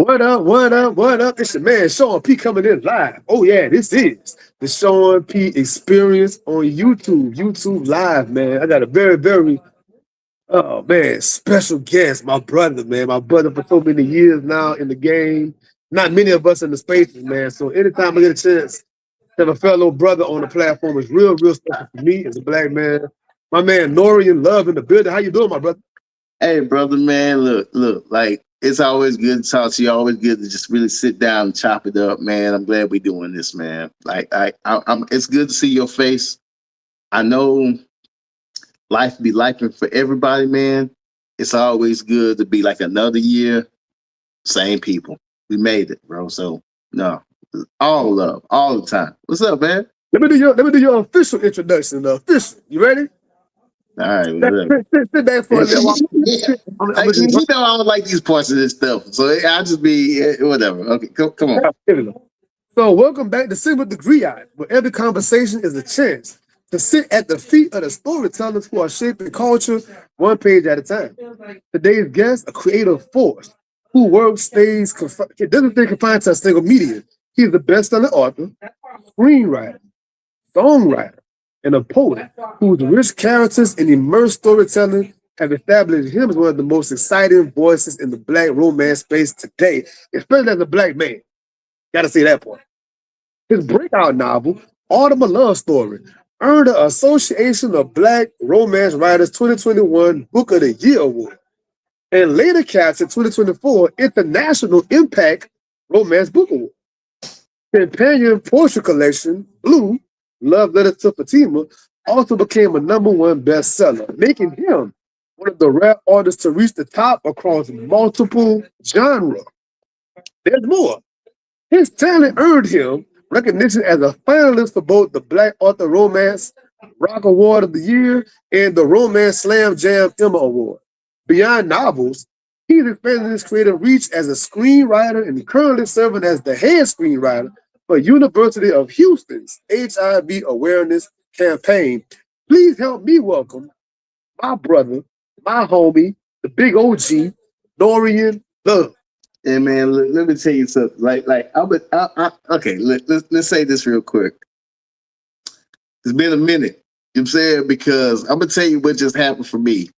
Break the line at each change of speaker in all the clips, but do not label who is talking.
What up, what up, what up? It's your man Sean P coming in live. Oh yeah, this is the Sean P experience on YouTube. YouTube live, man. I got a very, oh man, special guest, my brother, man. My brother for so many years now in the game. Not many of us in the spaces, man. So anytime I get a chance to have a fellow brother on the platform is real special for me as a black man. My man Norian Love in the building. How you doing, my brother?
Hey, brother, man, look, like it's always good to talk to you. Always good to just really sit down and chop it up, man. I'm glad we're doing this, man. I'm. It's good to see your face. I know life be liking for everybody, man. It's always good to be like another year, same people. We made it, bro. So no, all love, all the time. What's up, man?
Let me do your official introduction. Official. You ready?
All right, whatever.
Sit back for a little while.
You know I don't like these parts of this stuff, so I'll just be whatever. Okay, come on.
So welcome back to Sit with the Griots, where every conversation is a chance to sit at the feet of the storytellers who are shaping culture one page at a time. Today's guest, a creative force who works, doesn't stay confined to a single medium. He is the best-selling author, screenwriter, songwriter, and a poet whose rich characters and immersed storytelling have established him as one of the most exciting voices in the black romance space today, especially as a black man. Gotta see that part. His breakout novel, Autumn a Love Story, earned the Association of Black Romance Writers 2021 Book of the Year Award, and later captured 2024 International Impact Romance Book Award. Companion poetry collection, Blue, Love Letter to Fatima, also became a #1 bestseller, making him one of the rare artists to reach the top across multiple genres. There's more. His talent earned him recognition as a finalist for both the Black Author Romance Rock Award of the Year and the Romance Slam Jam Emma Award. Beyond novels, he's expanded his creative reach as a screenwriter and currently serving as the head screenwriter for University of Houston's HIV awareness campaign. Please help me welcome my brother, my homie, the big OG, Norian Love.
Yeah, man. Let me tell you something. Okay. Let's say this real quick. It's been a minute. You know what I'm saying? Because I'm gonna tell you what just happened for me.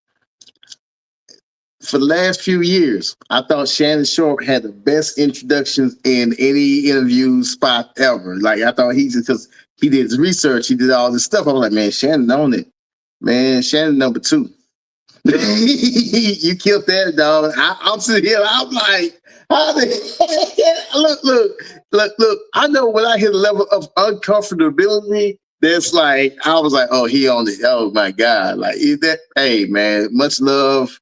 For the last few years, I thought Shannon Sharp had the best introductions in any interview spot ever. Like I thought because he did his research, he did all this stuff. I was like, man, Shannon on it. Man, Shannon #2. You killed that, dog. I'm sitting here, I'm like, how the look. I know when I hit a level of uncomfortability, that's like, I was like, oh, he on it. Oh my God. Like that, hey man, much love.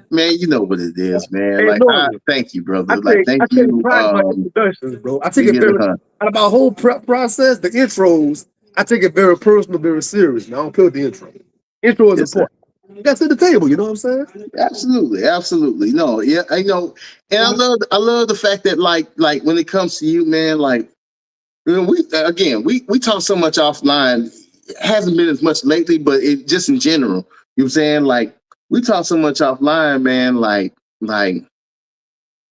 Man, you know what it is, man.
Hey,
like, thank you, brother. Thank you.
Pride in my introductions, bro. I take it very out of my whole prep process, the intros, I take it very personal, very serious. Man. I don't play with the intro. Intro is important. That's at the table, you know what I'm saying?
Absolutely. No, yeah, I know, and I love the fact that like when it comes to you, man, like you know, we talk so much offline. It hasn't been as much lately, but it just in general, you know what I'm saying? Like we talk so much offline, man. Like man,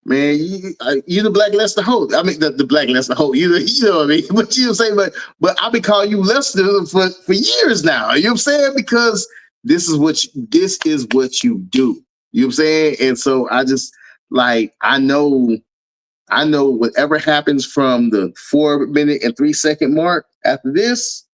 you the Black Lester Holt. I mean the Black Lester Holt. You know what I mean? But you know what I'm saying? But I've been calling you Lester for years now. You know what I'm saying? Because this is what you do. You know what I'm saying? And so I just like I know whatever happens from the 4-minute and 3-second mark after this,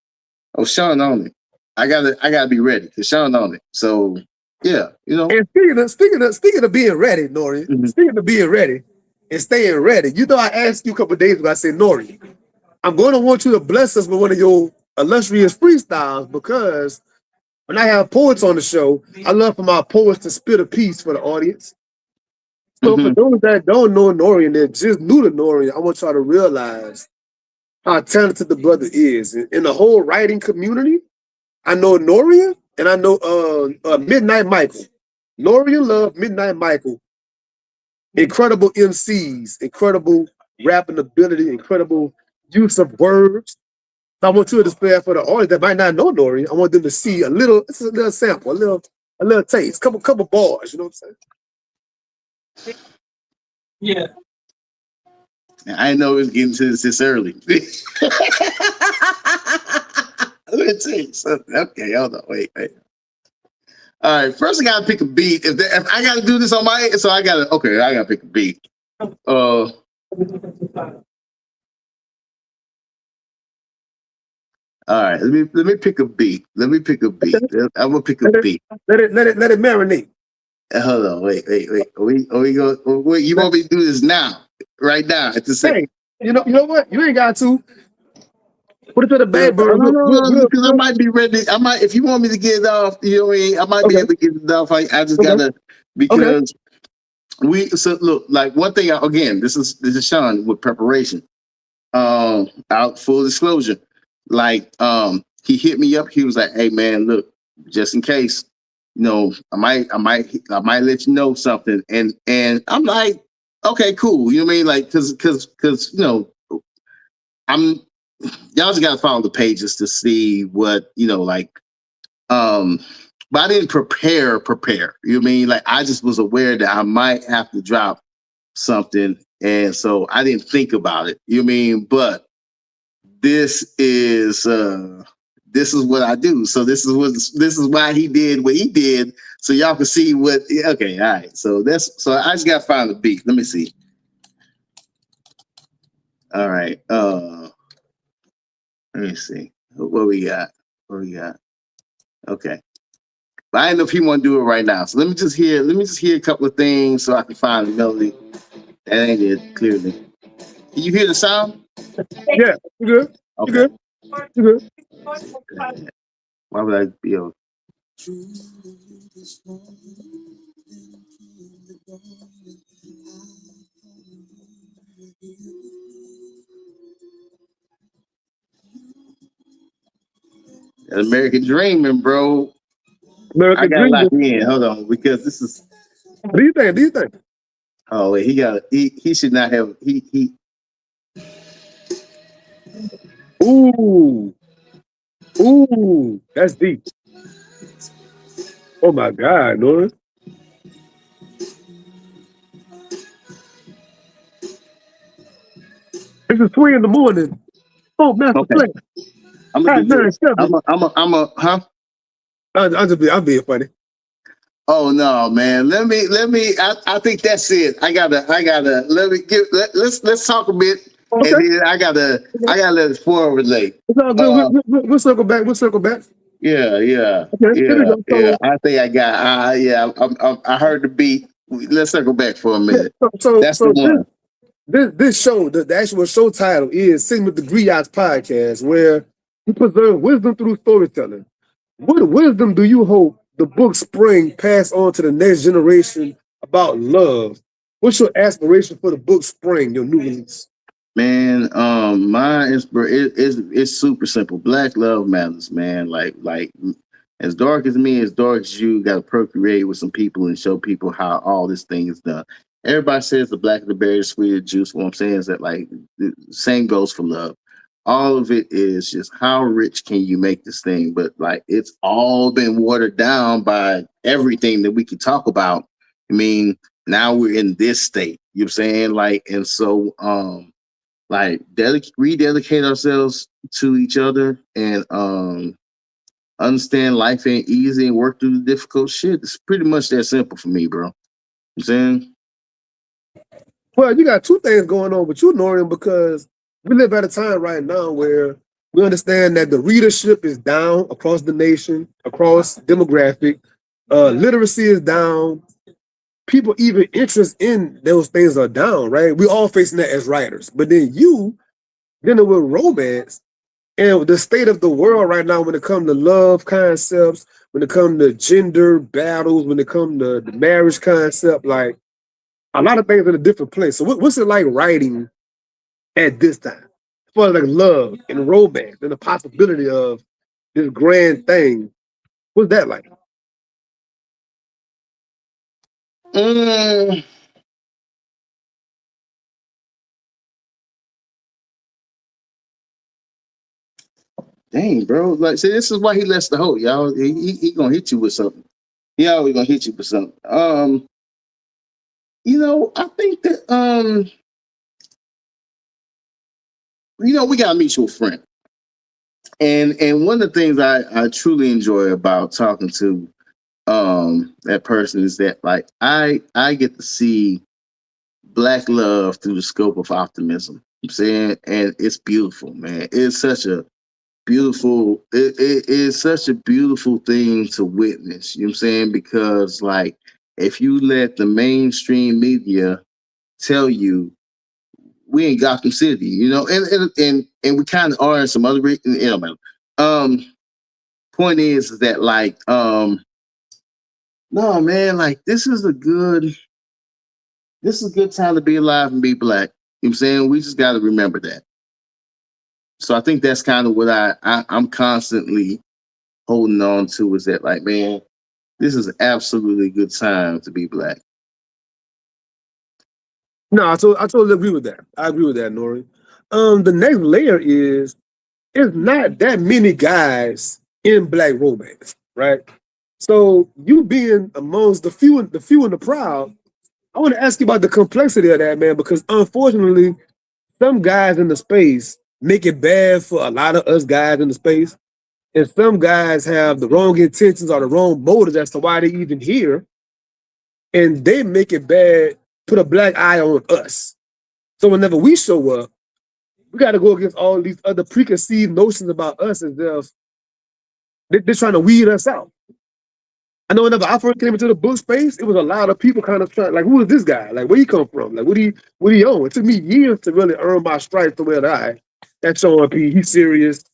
oh Sean on it. I gotta be ready because Sean on it. So yeah, you know.
And speaking of being ready, Nori, speaking of being ready and staying ready, you know I asked you a couple of days ago, I said, Nori, I'm gonna want you to bless us with one of your illustrious freestyles because when I have poets on the show, I love for my poets to spit a piece for the audience. So for those that don't know Norian, that just new to Norian, I want y'all to realize how talented the brother is. In the whole writing community, I know Norian and I know Midnight Michael. Norian Love, Midnight Michael. Incredible MCs, incredible rapping ability, incredible use of words. So I want you to display for the audience that might not know Norian. I want them to see a little sample, a little taste, couple bars. You know what I'm saying?
Yeah.
I didn't know it was getting to this early. Let me tell you something. Okay, hold on. Wait. All right, first I gotta pick a beat. If I gotta do this on my so I gotta pick a beat. All right, let me pick a beat. Let me pick a beat. I'm gonna pick a beat.
Let it marinate.
Hold on, wait. We go. Wait, you want me to do this now? Right now at the same.
Hey, you know what? You ain't got to. Put it to the back burner.
No, because I might be ready. I might, if you want me to get it off, you know what I mean. I might be able to get it off. I just gotta because so look, like one thing again. This is Sean with preparation. Out full disclosure, like he hit me up. He was like, "Hey man, look, just in case, you know, I might let you know something." And I'm like, "Okay, cool." You know what I mean? Like, because you know, y'all just gotta follow the pages to see what like. But I didn't prepare. You know what I mean? Like I just was aware that I might have to drop something, and so I didn't think about it. You know what I mean? But this is what I do. So this is why he did what he did. So y'all can see what. Okay, all right. So I just gotta find the beat. Let me see. All right. Let me see what we got. Okay. But I don't know if he want to do it right now. So let me just hear a couple of things so I can find the melody. That ain't it clearly. Can you hear the sound?
Yeah, you good.
Okay.
You good.
Why would I be able? American Dreaming, bro.
American
I got
Dream.
locked in. Hold on, because this is.
What do you think?
Oh wait, he should not have he.
Ooh, that's deep. Oh my God, Norian. It's a 3 in the morning. Oh, Master
Okay,
Flex.
I'm gonna do this.
9-7.
Huh?
I'm being funny.
Oh no, man. Let me. I think that's it. I gotta. Let's talk a bit,
Okay.
and then I gotta let it forward relate.
It's all good. We'll circle back.
Yeah.
Okay, here we go.
I think I got. Yeah. I heard the beat. Let's circle back for a minute.
So
That's the one.
this show, the actual show title is Sitting with the Griots podcast, where we preserve wisdom through storytelling. What wisdom do you hope the book Spring pass on to the next generation about love? What's your aspiration for the book Spring, your new release?
Man, my inspiration it's super simple. Black love matters, man. Like as dark as me, as dark as you, got to procreate with some people and show people how all this thing is done. Everybody says the blacker the berry, the sweeter the juice. What I'm saying is that like the same goes for love. All of it is just how rich can you make this thing, but like it's all been watered down by everything that we can talk about. I mean, now we're in this state. You know what I'm saying? Like, and so like rededicate ourselves to each other and understand life ain't easy and work through the difficult shit. It's pretty much that simple for me, bro. You know what I'm saying?
Well, you got two things going on with you, Norian, because we live at a time right now where we understand that the readership is down across the nation, across demographic. Literacy is down. People even interest in those things are down, right? We all facing that as writers. But then you dealing with romance and the state of the world right now when it comes to love concepts, when it comes to gender battles, when it comes to the marriage concept, like a lot of things in a different place. So what's it like writing at this time? For like love and romance and the possibility of this grand thing. What's that like?
Mm, dang, bro. Like, see, this is why he lets the hoe, y'all. He gonna hit you with something. He always gonna hit you with something. I think that we got a mutual friend, and one of the things I truly enjoy about talking to that person is that like I get to see black love through the scope of optimism. I'm saying, and it's beautiful, man. It's such a it is such a beautiful thing to witness. You know what I'm saying? Because like if you let the mainstream media tell you we ain't Gotham City, and we kind of are in some other, man. Um, point is that like no man, like this is a good time to be alive and be black. You know what I'm saying? We just got to remember that. So I think that's kind of what I'm constantly holding on to is that like, man, this is absolutely a good time to be black.
No, I totally agree with that. I agree with that, Nori. The next layer is it's not that many guys in black romance, right? So you being amongst the few and the proud, I want to ask you about the complexity of that, man, because unfortunately, some guys in the space make it bad for a lot of us guys in the space. And some guys have the wrong intentions or the wrong motives as to why they even here. And they make it bad, put a black eye on us. So whenever we show up, we got to go against all these other preconceived notions about us as if they're trying to weed us out. I know whenever I first came into the book space, it was a lot of people kind of trying, like, who is this guy? Like, where he come from? Like, what he own? It took me years to really earn my stripes to where that's Sean P. He's serious.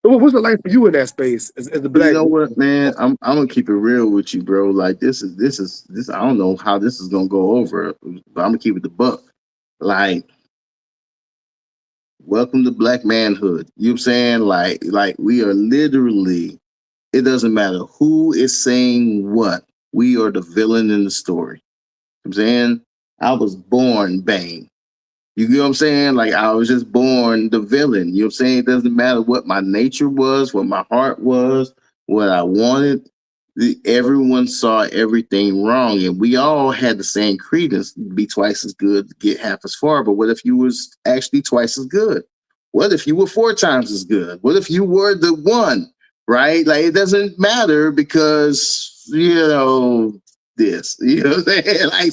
So what's it like for you in that space as a
But you
black?
know what, man? I'm gonna keep it real with you, bro. Like this. I don't know how this is gonna go over, but I'm gonna keep it the buck. Like, welcome to black manhood. You know what I'm saying? Like we are literally. It doesn't matter who is saying what. We are the villain in the story. You know what I'm saying I was born Bane. You get what I'm saying? Like I was just born the villain. You know what I'm saying? It doesn't matter what my nature was, what my heart was, what I wanted. Everyone saw everything wrong, and we all had the same credence: be twice as good, get half as far. But what if you was actually twice as good? What if you were four times as good? What if you were the one? Right? Like it doesn't matter because this. You know what I'm saying? Like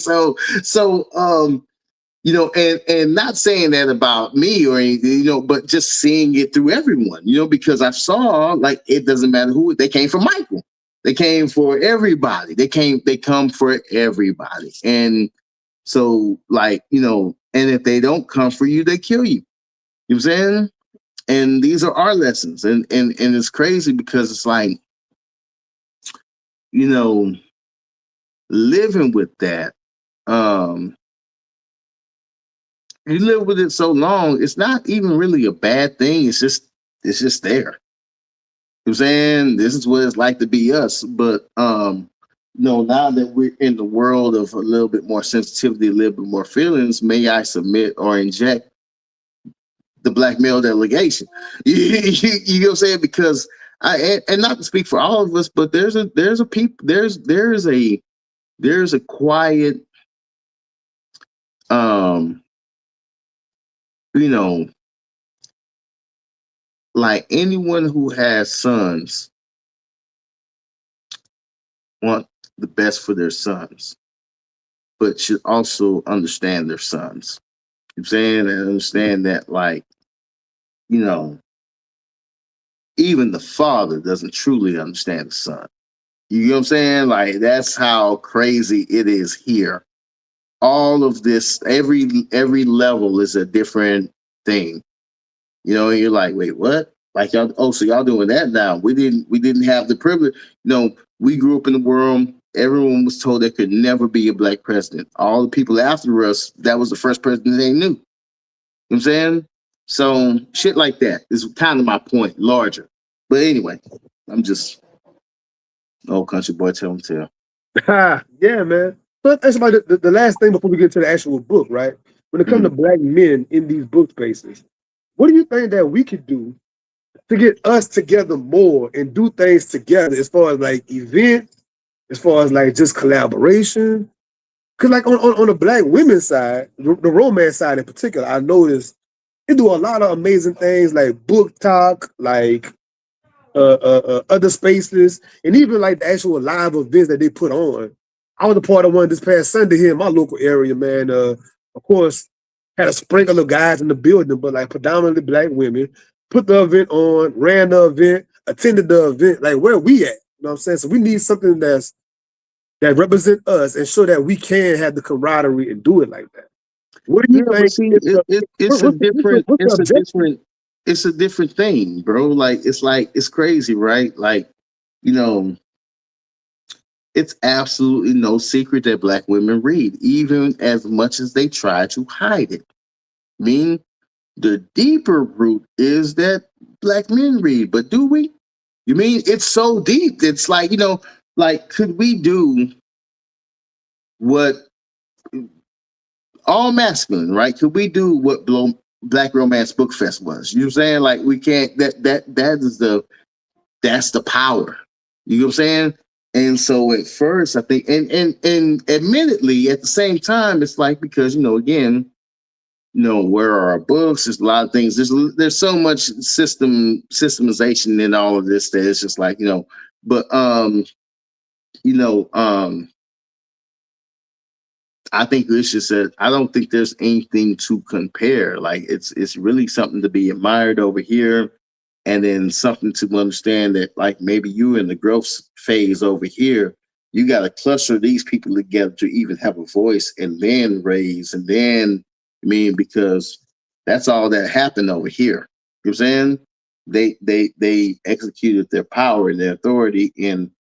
and not saying that about me or anything, but just seeing it through everyone, because I saw like it doesn't matter who they came for Michael. They came for everybody. They come for everybody. And so like, and if they don't come for you, they kill you. You know what I'm saying? And these are our lessons. And it's crazy because it's like, you know, living with that, you live with it so long, it's not even really a bad thing. It's just there. You know what I'm saying? This is what it's like to be us. But now that we're in the world of a little bit more sensitivity, a little bit more feelings, may I submit or inject the black male delegation? You know what I'm saying? Because and not to speak for all of us, but there's a quiet um you know like anyone who has sons want the best for their sons, but should also understand their sons. You know what I'm saying? And understand that, like, you know, even the father doesn't truly understand the son. You know what I'm saying? Like, that's how crazy it is here. All of this, every level is a different thing. And you're like, wait, what? Like y'all, so y'all doing that now. We didn't have the privilege. We grew up in the world. Everyone was told there could never be a black president. All the people after us, that was the first president they knew. You know what I'm saying? So shit like that is kind of my point, larger. But anyway, I'm just old country boy telling tale.
Yeah, man. So that's about the last thing before we get to the actual book, right? When it comes to
Mm-hmm.
black men in these book spaces, what do you think that we could do to get us together more and do things together as far as like events, as far as like just collaboration? Because like on the black women's side, the romance side in particular, I noticed They do a lot of amazing things like book talk, like other spaces, and even like the actual live events that they put on. I was a part of one this past Sunday here in my local area, man. Of course, had a sprinkle of guys in the building, but like predominantly black women. Put the event on, ran the event, attended the event. Like where we at? You know what I'm saying? So we need something that represent us and show that we can have the camaraderie and do it like that. What do
Yeah,
you
but
think?
see,
Is the,
it's a different,
what's the objective?
it's a different thing, bro. Like it's crazy, right? Like, you know, it's absolutely no secret that black women read, even as much as they try to hide it. I mean, the deeper root is that black men read, but do we? You mean it's so deep? It's like, like could we do what all masculine, right? Could we do what Black Romance Book Fest was? You know what I'm saying? Like we can't. That's the power. You know what I'm saying? And so at first, I think, and admittedly, at the same time, it's like because again, where are our books? There's a lot of things. There's so much systemization in all of this that it's just like but you know um I think it's just that I don't think there's anything to compare. Like it's really something to be admired over here, and then something to understand that like maybe you in the growth phase over here, you got to cluster these people together to even have a voice, and then raise, and then because that's all that happened over here. You know what I'm saying? They executed their power and their authority in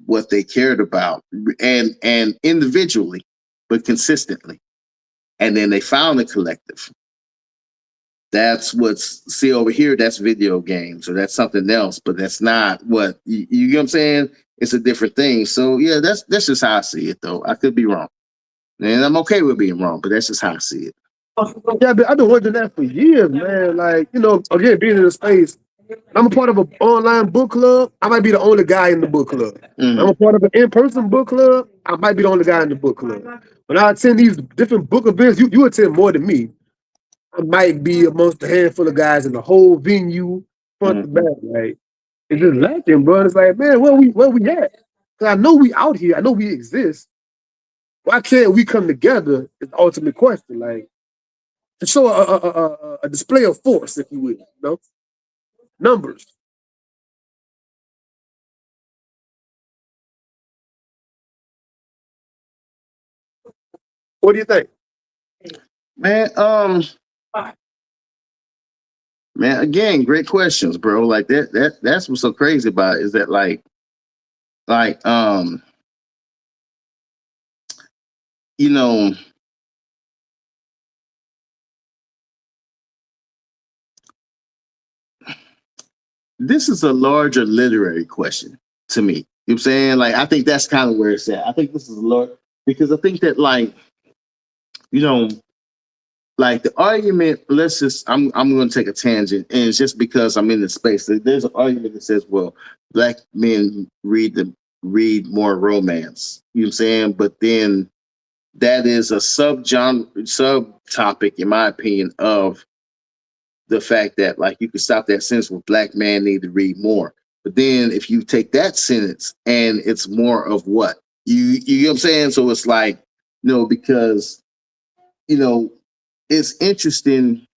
what they cared about, and individually but consistently. And then they found a collective. That's what's see over here. That's video games, or that's something else. But that's not what you get. What I'm saying it's a different thing. So yeah, that's just how I see it. Though I could be wrong, and I'm okay with being wrong. But that's just how I see it.
Yeah, I've been wondering that for years, man. Like, again, being in the space, I'm a part of an online book club. I might be the only guy in the book club. I'm a part of an in-person book club. I might be the only guy in the book club. When I attend these different book events, you attend more than me. I might be amongst a handful of guys in the whole venue, front to back. Like, it's just lacking, bro. It's like, man, where we at? Because I know we out here. I know we exist. Why can't we come together? Is the ultimate question. Like, to show a display of force, if you will, numbers. What do you think?
Man, man, again, great questions, bro. Like that's what's so crazy about it, is that like you know this is a larger literary question to me. You know what I'm saying? Like I think that's kind of where it's at. I think this is a large because I think that you know like the argument, I'm going to take a tangent, and it's just because I'm in the space. There's an argument that says, well, black men read more romance. You know what I'm saying? But then that is a subtopic, in my opinion, of the fact that like you could stop that sentence with black man need to read more. But then if you take that sentence and it's more of what? You know what I'm saying? So it's like, because you know, it's interesting,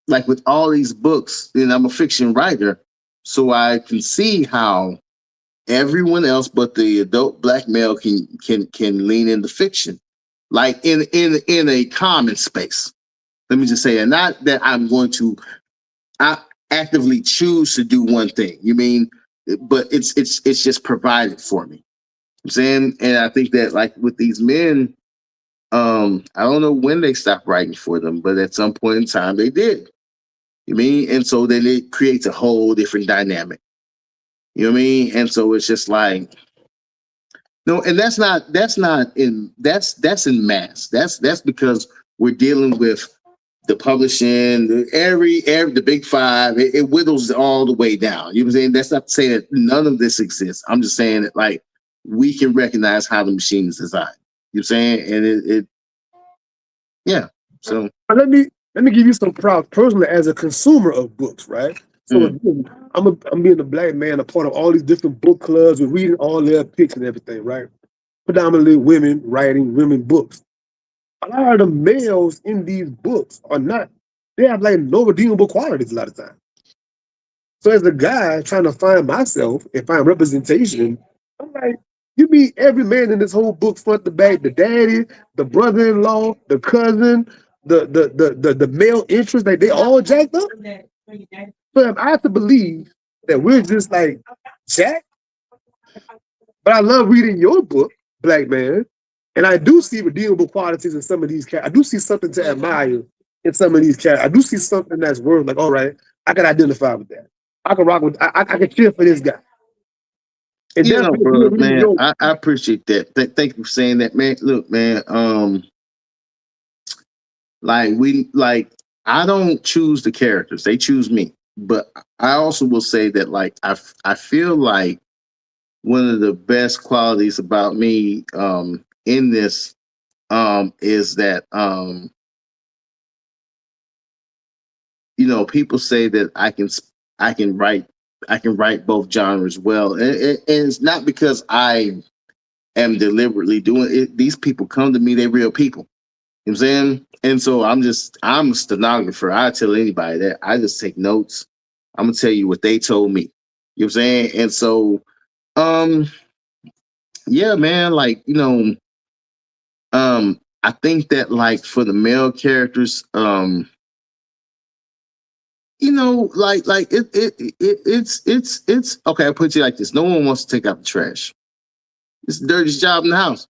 like with all these books, and I'm a fiction writer, so I can see how everyone else but the adult black male can lean into fiction, like in a common space. Let me just say that, not that I'm going to actively choose to do one thing. You mean, but it's just provided for me. I'm saying, and I think that like with these men, I don't know when they stopped writing for them, but at some point in time they did. You mean? And so then it creates a whole different dynamic. You know what I mean? And so it's just like no, and that's in mass. That's because we're dealing with the publishing, every the big five. It whittles all the way down. You know what I'm saying? That's not to say that none of this exists. I'm just saying that like we can recognize how the machine is designed. You know what I'm saying? And it yeah. So
Let me let me give you some props personally as a consumer of books, right? So
Mm.
again, I'm being a black man, a part of all these different book clubs. We're reading all their picks and everything, right? Predominantly women writing women books. A lot of the males in these books are not. They have like no redeemable qualities a lot of times. So as a guy trying to find myself and find representation, I'm like, you meet every man in this whole book front to back, the daddy, the brother-in-law, the cousin, the male interest, like they all jacked up. So if I have to believe that we're just like jacked, but I love reading your book, Black Man, and I do see redeemable qualities in some of these characters. I do see something to admire in some of these characters. I do see something that's worth like, all right, I can identify with that. I can rock with. I can cheer for this guy. And
You
that's
know,
what you're
bro,
reading
man,
your.
I appreciate that. Thank you for saying that, man. Look, man, like I don't choose the characters; they choose me. But I also will say that, like, I feel like one of the best qualities about me, in this, is that, people say that I can write I can write both genres well, and it's not because I am deliberately doing it. These people come to me; they're real people. You know what I'm saying? And so I'm a stenographer. I tell anybody that. I just take notes. I'm gonna tell you what they told me. You know what I'm saying? And so, um, yeah, man, like, I think that, like, for the male characters, it's okay. I put it like this: no one wants to take out the trash. It's the dirtiest job in the house.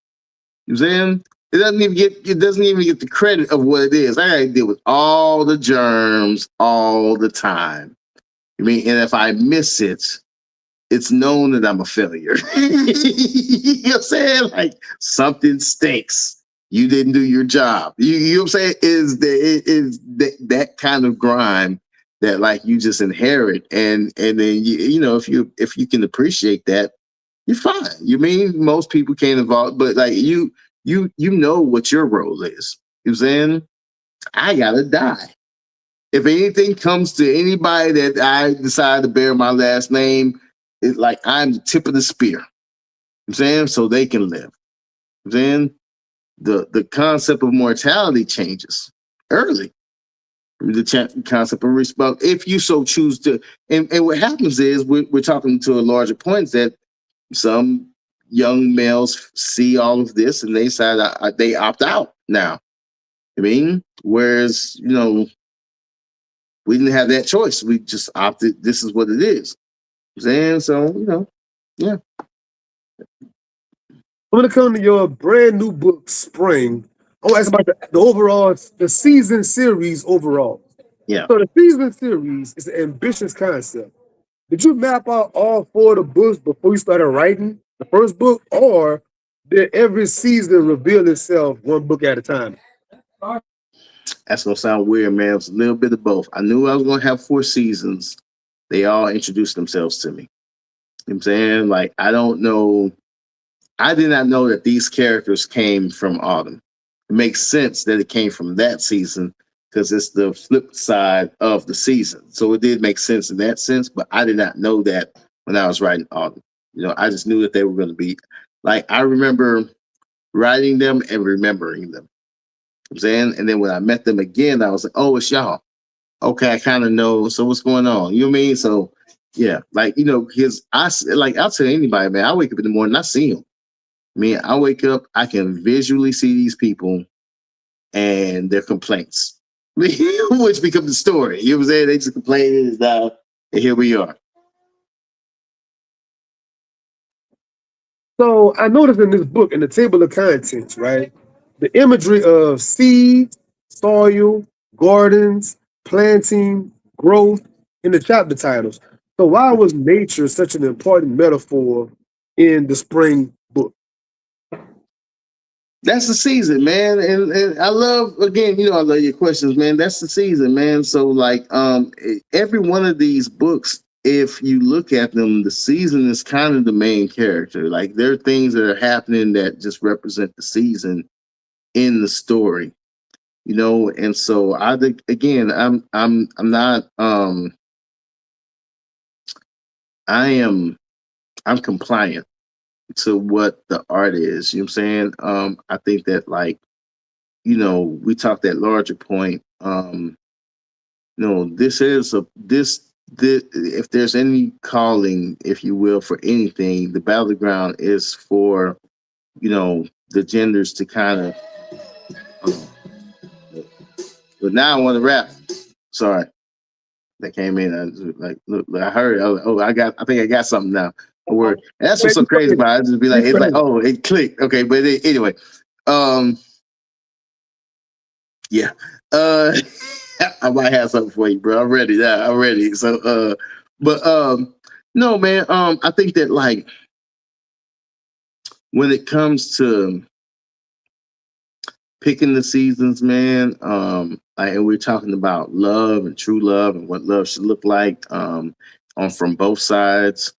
You know what I'm saying? It doesn't even get the credit of what it is. I gotta deal with all the germs all the time. I mean, and if I miss it, it's known that I'm a failure. You know what I'm saying? Like, something stinks. You didn't do your job. You know what I'm saying? Is that kind of grime that, like, you just inherit, and then if you can appreciate that, you're fine. You mean most people can't evolve, but like you know what your role is. You know what I'm saying? I gotta die. If anything comes to anybody that I decide to bear my last name, it's like I'm the tip of the spear. You know what I'm saying? So they can live. You know what I'm saying? The concept of mortality changes early. The concept of respect, if you so choose to, and what happens is we're talking to a larger point that some young males see all of this and they decide they opt out now. I mean, whereas, we didn't have that choice. We just opted. This is what it is. And so, yeah.
When it comes to your brand new book, Spring, I want to ask about the overall, the season series overall.
Yeah.
So the season series is an ambitious concept. Did you map out all four of the books before you started writing the first book, or did every season reveal itself one book at a time?
That's gonna sound weird, man. It was a little bit of both. I knew I was gonna have 4 seasons. They all introduced themselves to me. You know what I'm saying? Like, I don't know. I did not know that these characters came from Autumn. It makes sense that it came from that season because it's the flip side of the season. So it did make sense in that sense, but I did not know that when I was writing Autumn. I just knew that they were going to be, like, I remember writing them and remembering them. You know what I'm saying? And then when I met them again, I was like, oh, it's y'all. Okay, I kind of know. So what's going on? You know what I mean? So yeah, like, I'll tell anybody, man, I wake up in the morning, I see them. I mean, I wake up, I can visually see these people and their complaints, which become the story. You know what I'm saying? They just complain and stuff, and here we are.
So I noticed in this book, in the table of contents, right, the imagery of seeds, soil, gardens, planting, growth in the chapter titles. So why was nature such an important metaphor in the spring book?
That's the season, man. And I love, again, I love your questions, man. That's the season, man. So, like, every one of these books, if you look at them, the season is kind of the main character. Like, there are things that are happening that just represent the season in the story. And so I think again, I'm not I am I'm compliant to what the art is. You know what I'm saying? I think that like, we talked that larger point. This is this if there's any calling, if you will, for anything, the battleground is for, the genders to kind of but now I want to rap. Sorry. That came in. I was like, look, I heard. Oh, I think I got something now. A word. And that's
Man,
what's so
you
crazy
crazy.
about it. I just be like,
You
it's like,
crazy.
oh, it clicked. Okay, but anyway, um, yeah, uh, I might have something for you, bro. I'm ready. Yeah, I'm ready. So, but no, man. I think that like when it comes to picking the seasons, man, and we're talking about love and true love and what love should look like, on from both sides.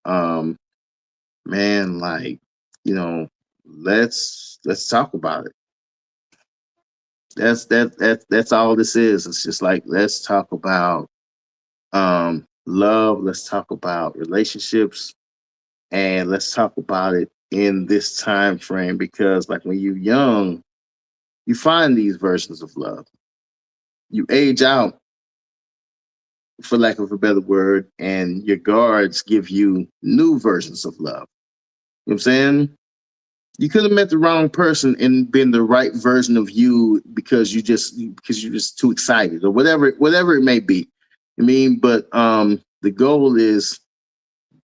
Man, like, you know, let's talk about it. That's all this is. It's just like let's talk about love, let's talk about relationships, and let's talk about it in this time frame because like when you're young, you find these versions of love. You age out, for lack of a better word, and your guards give you new versions of love. You know what I'm saying? You could have met the wrong person and been the right version of you because you're just too excited or whatever it may be. I mean, but the goal is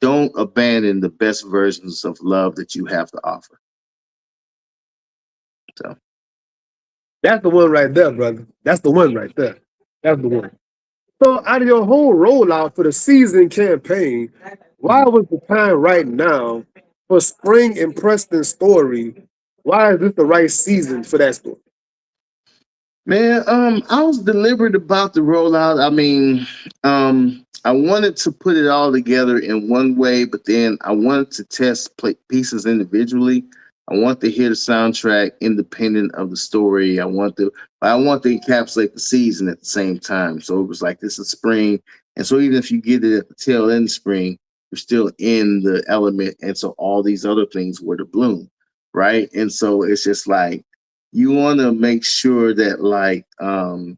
don't abandon the best versions of love that you have to offer. So
That's the one right there, brother. That's the one right there. That's the one. So out of your whole rollout for the season campaign, why was the time right now for Spring and Preston's story? Why is this the right season for that story?
man, I was deliberate about the rollout. I mean, I wanted to put it all together in one way, but then I wanted to test pieces individually. I want to hear the soundtrack independent of the story. I want to encapsulate the season at the same time. So it was like this is spring, and so even if you get it at the tail end of spring, you're still in the element, and so all these other things were to bloom, right? And so it's just like you want to make sure that like when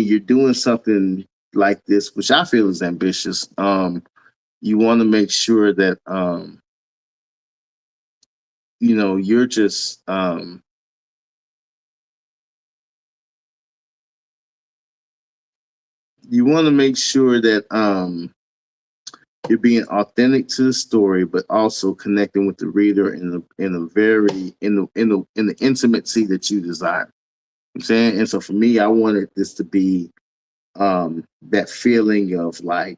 you're doing something like this, which I feel is ambitious, you want to make sure that you're just you want to make sure that you're being authentic to the story but also connecting with the reader in a very in the intimacy that you desire. I'm saying, and so for me, I wanted this to be that feeling of like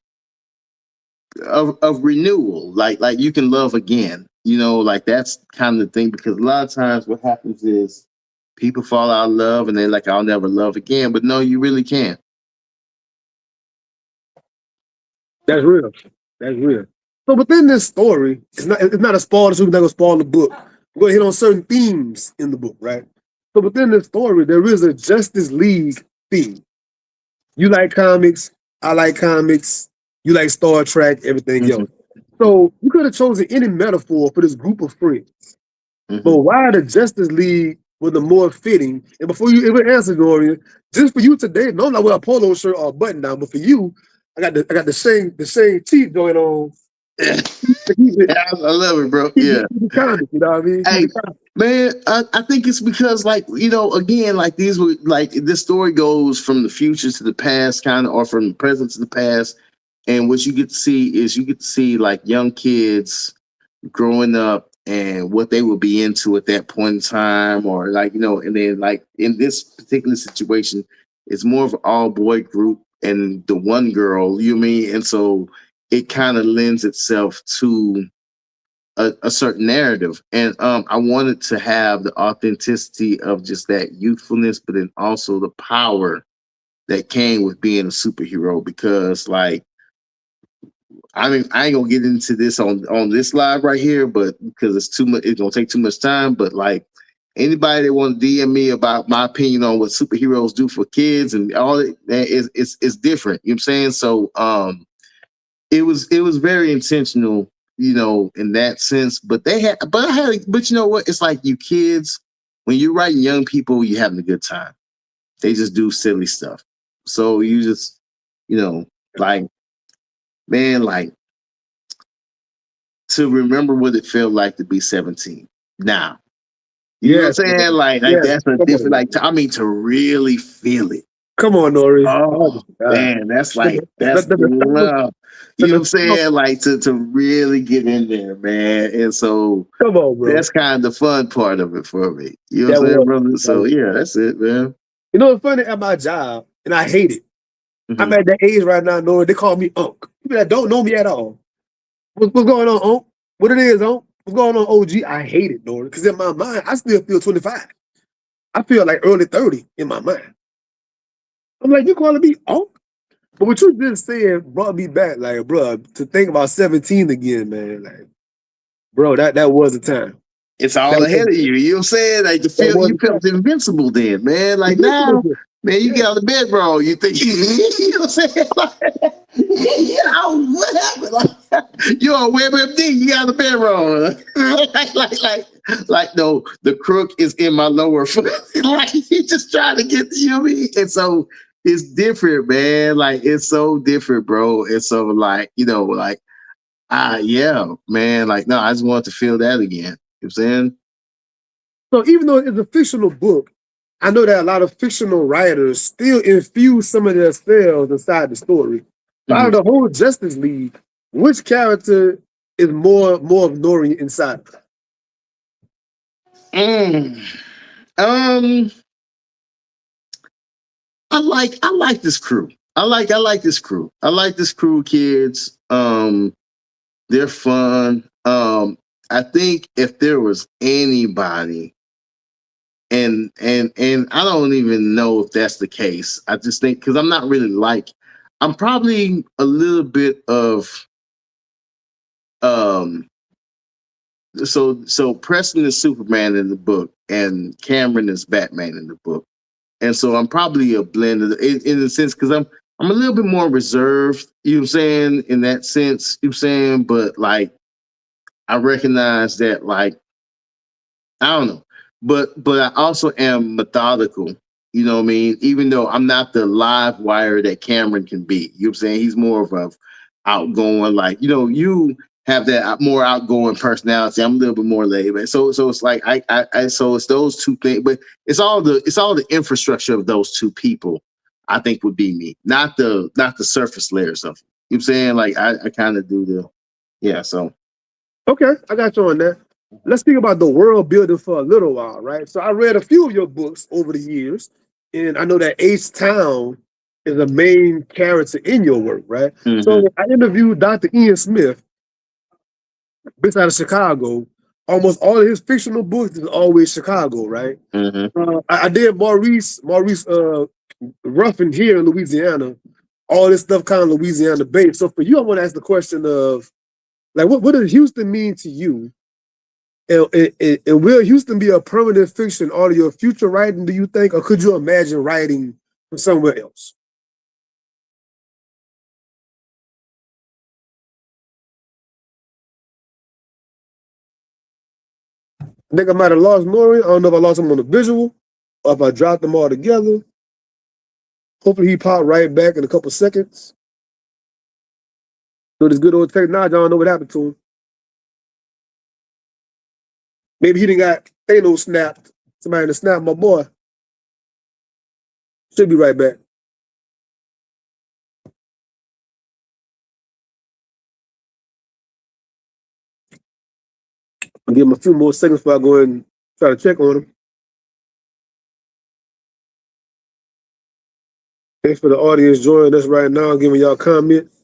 of renewal, like you can love again, like that's kind of the thing because a lot of times what happens is people fall out of love and they're like, I'll never love again, but no, you really can.
That's real. That's real. So within this story, it's not a spoiler, so we're not gonna spoil the book. We're gonna hit on certain themes in the book, right? So within this story, there is a Justice League theme. You like comics, I like comics, you like Star Trek, everything
Hmm.
else. So you could have chosen any metaphor for this group of friends. But
Hmm.
why the Justice League was the more fitting? And before you even answer, Norian, just for you today, no, I'm not with a polo shirt or a button down, but for you, I got the same teeth going on
Yeah,
to keep it
I love it, bro.
keep
Yeah.
it, keep it comic, you know what I mean? Keep
Hey,
it comic.
man, I think it's because like again, like these were like this story goes from the future to the past, kind of, or from the present to the past. And what you get to see is you get to see like young kids growing up and what they would be into at that point in time, or like and then like in this particular situation, it's more of an all boy group and the one girl, you know what I mean? And so it kind of lends itself to a certain narrative. And I wanted to have the authenticity of just that youthfulness, but then also the power that came with being a superhero because like I mean, I ain't gonna get into this on this live right here, but because it's too much, it's gonna take too much time. But like anybody that want to DM me about my opinion on what superheroes do for kids and all it is different. You know what I'm saying? So it was very intentional, in that sense. But but you know what? It's like you kids, when you're writing young people, you're having a good time. They just do silly stuff. So you just, like, man, like, to remember what it felt like to be 17 now. You know what I'm saying? Like that's a different, like, to really feel it.
Come on, Nori.
Oh, man, that's love. You know what I'm saying? Like to really get in there, man. And so
come on, bro.
That's kind of the fun part of it for me. You know what I'm saying, brother? So yeah, that's it, man.
You know what's funny at my job, and I hate it. Mm-hmm. I'm at that age right now, Nori. They call me Unc. People that don't know me at all. What's going on, Unc? What it is, Unc? What's going on, OG? I hate it, Nori, because in my mind, I still feel 25. I feel like early 30 in my mind. I'm like, you calling me Unc? But what you just said brought me back, like, bro, to think about 17 again, man. Like, bro, that was the time.
It's all ahead of you. You know what I'm saying? Like, you felt invincible then, man. Like, now, man, you get out of bed, bro. You think, you know what I'm saying? Like, what happened? Like, you're on WebMD, you got out of bed, bro. like, no, the crook is in my lower foot. Like, he just trying to get to you, know what I mean? And so, it's different, man. Like, it's so different, bro. It's so, like, yeah, man. Like, no, I just want to feel that again. You know what I'm saying?
So even though it's a fictional book, I know that a lot of fictional writers still infuse some of their spells inside the story. Mm-hmm. Out of the whole Justice League, which character is more of Norian inside?
I like this crew. I like this crew. I like this crew, kids. They're fun. I think if there was anybody, and I don't even know if that's the case. I just think, because I'm not really I'm probably a little bit of so Preston is Superman in the book and Cameron is Batman in the book. And so I'm probably a blend of in a sense, because I'm a little bit more reserved, you know what I'm saying, in that sense, you know what I'm saying? But like, I recognize that, like, I don't know. But I also am methodical, you know what I mean? Even though I'm not the live wire that Cameron can be. You know what I'm saying? He's more of a outgoing, like, you have that more outgoing personality. I'm a little bit more laid back. So it's like so it's those two things, but it's all the infrastructure of those two people, I think, would be me, not the surface layers of it. You know what I'm saying? Like, I kind of do so. Okay,
I got you on that. Let's speak about the world building for a little while, right? So I read a few of your books over the years, and I know that H-Town is a main character in your work, right? Mm-hmm. So I interviewed Dr. Ian Smith, based out of Chicago. Almost all of his fictional books is always Chicago, right? Mm-hmm. I did Maurice Ruffin here in Louisiana. All this stuff kind of Louisiana based. So for you, I want to ask the question of, like, what does Houston mean to you? And will Houston be a permanent fixture in all of your future writing, do you think? Or could you imagine writing from somewhere else? I think I might have lost Norian. I don't know if I lost him on the visual or if I dropped them all together. Hopefully he popped right back in a couple seconds. So this good old technology, I don't know what happened to him. Maybe he didn't got Thanos snapped. Somebody to snap my boy. Should be right back. I'll give him a few more seconds before I go ahead and try to check on him. Thanks for the audience joining us right now, giving y'all comments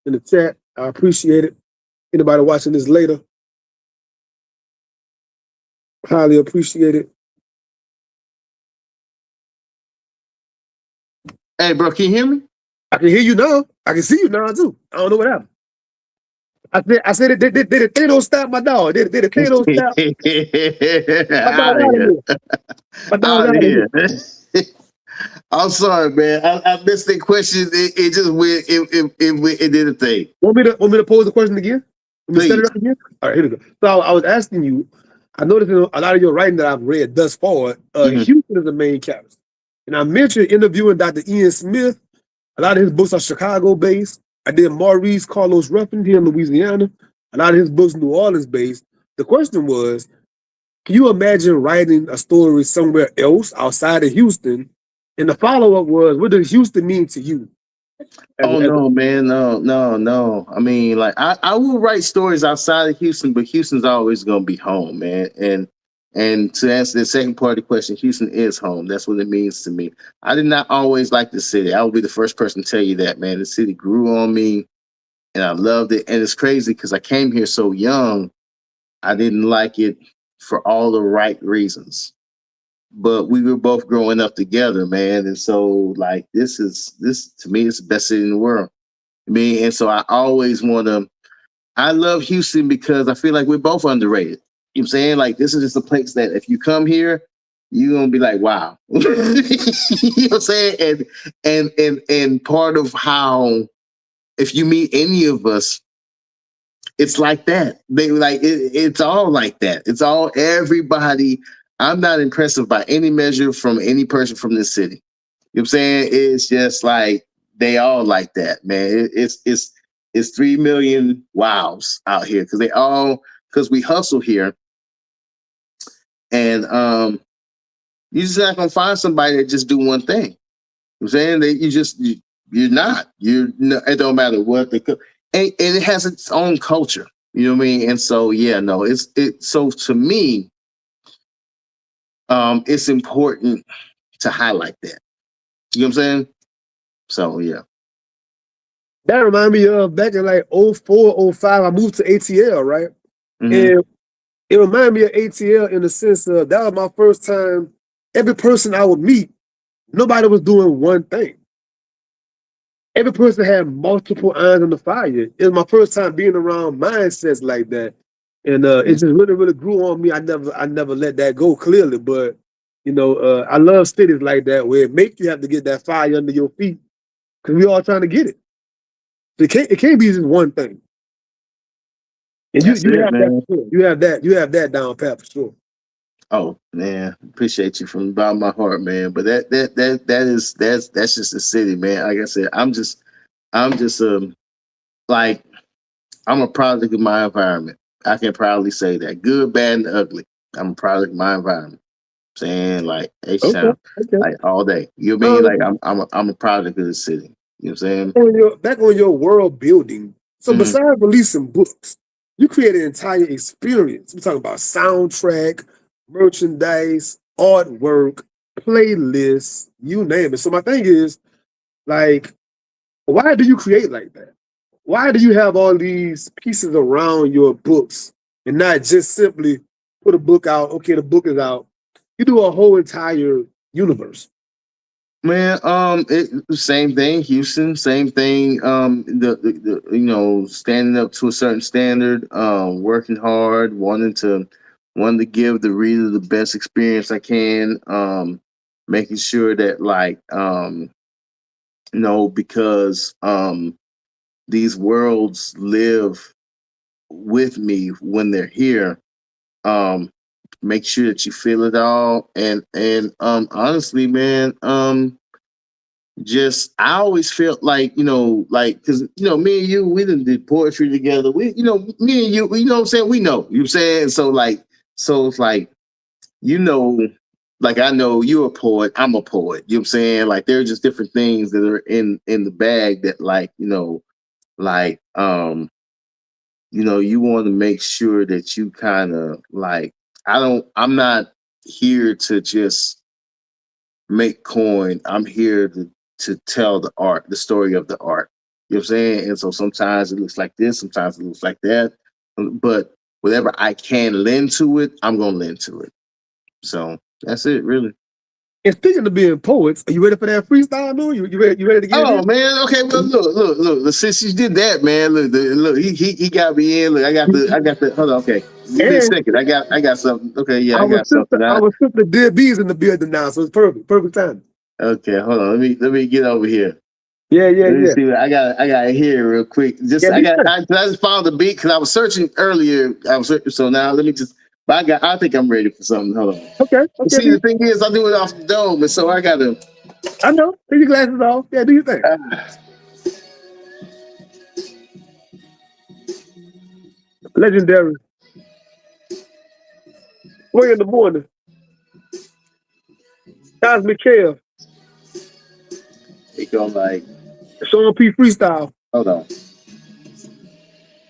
in the chat. I appreciate it. Anybody watching this later, highly appreciate it.
Hey, bro, can you hear me?
I can hear you now. I can see you now, too. I don't know what happened. I said it. Did they don't stop my dog? Did they don't stop my dog
Out of
out of
here.
here? My dog
Out of
out of here.
here. I'm sorry, man. I missed that question. It just went. It did a thing.
Want me to pose the question again? Let me set it
Please.
up again. All right, here we go. So I was asking you. I noticed in a lot of your writing that I've read thus far,
Mhm.
Houston is the main character, and I mentioned interviewing Dr. Ian Smith. A lot of his books are Chicago based. I did Maurice Carlos Ruffin here in Louisiana. A lot of his books New Orleans based. The question was, can you imagine writing a story somewhere else outside of Houston? And the follow up was, what does Houston mean to you?
Oh no, man, no. I mean, like I will write stories outside of Houston, but Houston's always gonna be home, man. And to answer the second part of the question, Houston is home. That's what it means to me. I did not always like the city. I will be the first person to tell you that, man. The city grew on me, and I loved it. And it's crazy because I came here so young. I didn't like it for all the right reasons, but we were both growing up together, man. And so, like, this to me is the best city in the world. I mean, and so I always want to. I love Houston because I feel like we're both underrated. You know what I'm saying? Like, this is just a place that if you come here, you're gonna be like, wow. You know what I'm saying? And part of how if you meet any of us, it's like that. They like it's all like that. It's all everybody. I'm not impressive by any measure from any person from this city. You know what I'm saying? It's just like they all like that, man. It's 3 million wows out here because they all because we hustle here, and you just not gonna find somebody that just do one thing. You know what I'm saying that you're not it don't matter what and it has its own culture. You know what I mean? And so yeah, no, so to me, it's important to highlight that. You know what I'm saying? So yeah.
That reminded me of back in like '04, '05. I moved to ATL, right?
Mm-hmm.
And it reminded me of ATL in the sense of that was my first time. Every person I would meet, nobody was doing one thing. Every person had multiple irons in the fire. It was my first time being around mindsets like that. And it just really, really grew on me. I never let that go clearly. But I love cities like that where it make you have to get that fire under your feet because we all trying to get it. It can't be just one thing. And
That's
you
it,
have that
man.
for sure. You have that down pat for sure.
Oh man, appreciate you from the bottom of my heart, man. But that's just the city, man. Like I said, I'm just like I'm a product of my environment. I can proudly say that. Good, bad, and ugly. I'm a product of my environment. Saying like H
Okay,
Town,
okay.
like all day. You know what I mean?
Um,
Like I'm a product of the city. You know what I'm saying?
back on your world building. So
Mm-hmm.
besides releasing books, you create an entire experience. We're talking about soundtrack, merchandise, artwork, playlists, you name it. So my thing is, like, why do you create like that? Why do you have all these pieces around your books and not just simply put a book out? Okay, the book is out. You do a whole entire universe.
Man, same thing, Houston, same thing. The standing up to a certain standard, working hard, wanting to give the reader the best experience I can, making sure that like because these worlds live with me when they're here. Um, make sure that you feel it all, and honestly, man, just I always felt like like because me and you we did poetry together. We me and you what I'm saying we know you know what I'm saying so it's like you know like I know you're a poet, I'm a poet. You know what I'm saying? Like there are just different things that are in the bag that like like you want to make sure that you kind of like I'm not here to just make coin. I'm here to tell the story of the art. You know what I'm saying? And so sometimes it looks like this, sometimes it looks like that. But whatever I can lend to it, I'm gonna lend to it. So that's it, really.
And speaking of being poets, are you ready for that freestyle, man? You ready to get
Oh
in?
man, okay. Well, look. Since you did that, man, look. He got me in. Look, I got the. Hold on, okay. Give me a
And
second. I got something. Okay, yeah, I got something.
our sister Dead B's in the building now, so it's perfect time.
Okay, hold on. Let me get over here.
Yeah.
Let me see what I got here real quick.
Yeah,
I just found the beat because I was searching earlier. So now let me just. But I think I'm ready for something. Hold on.
Okay.
See, the thing is, I do it off the dome, and so I gotta.
I know. Take your glasses off. Yeah, do your thing. Legendary. 3 in the morning. Cosmic Kale.
It go like.
Sean P. Freestyle.
Hold on.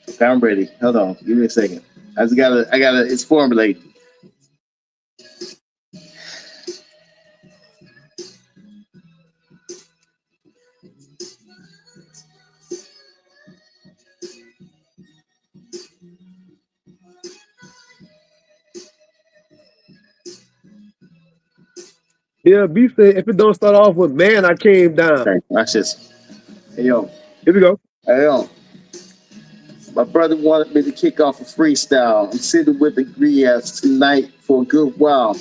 Okay, I'm ready. Hold on. Give me a second. I gotta, it's formulated.
Yeah, B said if it don't start off with man, I came down.
Okay, watch this. Hey, yo.
Here we go.
Hey, yo. My brother wanted me to kick off a freestyle. I'm sitting with the Griots tonight for a good while.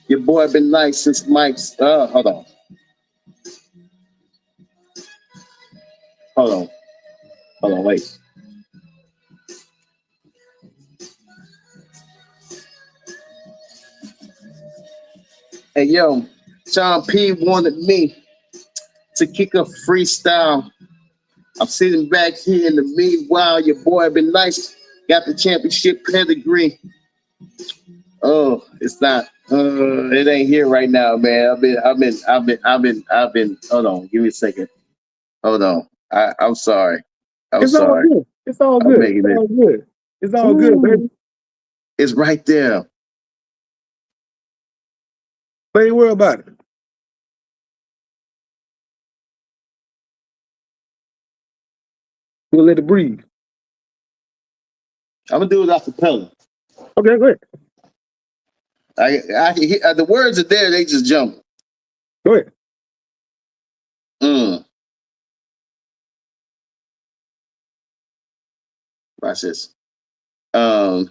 Your boy been nice since Mike's. Hold on. Hold on, wait. Hey, yo, Sean P wanted me to kick up freestyle. I'm sitting back here in the meanwhile. Your boy been nice. Got the championship pedigree. Oh, it's not. It ain't here right now, man. I've been. Hold on, give me a second. Hold on. I'm sorry. I'm sorry.
Good. It's all
I'm
good.
making
It's
it.
all good. It's all good, baby.
It's right there.
But ain't worry about it. We'll let it breathe.
I'm gonna do it off the pellet.
Okay, go ahead.
I can hear, the words are there. They just jump.
Go ahead.
Watch this. My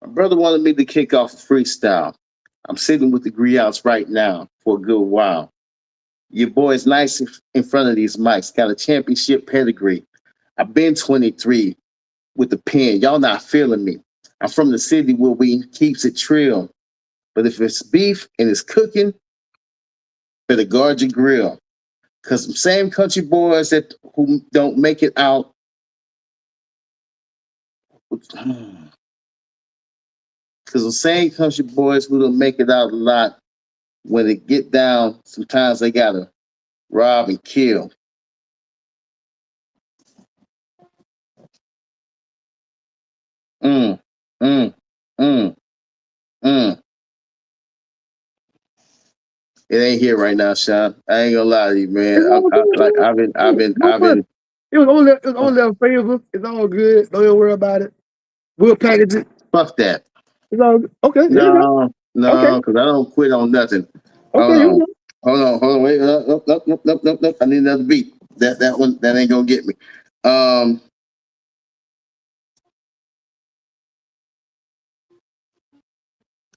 brother wanted me to kick off a freestyle. I'm sitting with the Griots right now for a good while. Your boy's nice in front of these mics. Got a championship pedigree. I've been 23 with the pen. Y'all not feeling me. I'm from the city where we keeps it trill. But if it's beef and it's cooking, better guard your grill. Cause the same country boys that who don't make it out. Cause the same country boys who don't make it out a lot, when they get down, sometimes they gotta rob and kill. Mm, mm, mm, mm. It ain't here right now, Sean. I ain't gonna lie to you, man. I've been.
It was only a favor. It's all good. Don't even worry about it. We'll package it.
Fuck that.
It's all good. Okay.
No,
Okay.
because I don't quit on nothing.
Okay.
Hold on. Wait. Nope. I need another beat. That one that ain't gonna get me.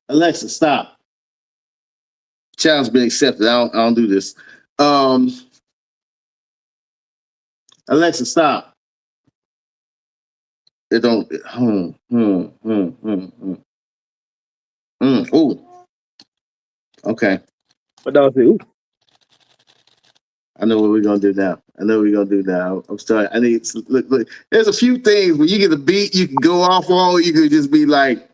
Alexa, stop. Challenge been accepted. I don't do this. Alexa, stop. It don't. Ooh. Okay.
But dog said, ooh.
I know what we're gonna do now. I'm sorry. I need to look. There's a few things when you get a beat, you can go off on. You could just be like,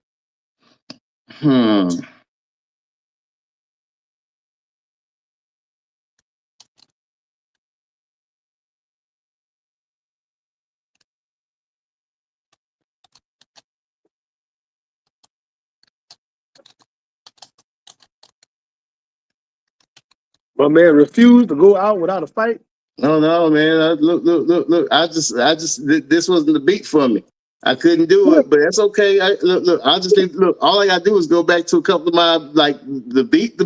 My man refused to go out without a fight.
No, man. Look. This wasn't the beat for me. I couldn't do it, but that's okay. Look. I just think, look. All I gotta do is go back to a couple of my like the beats.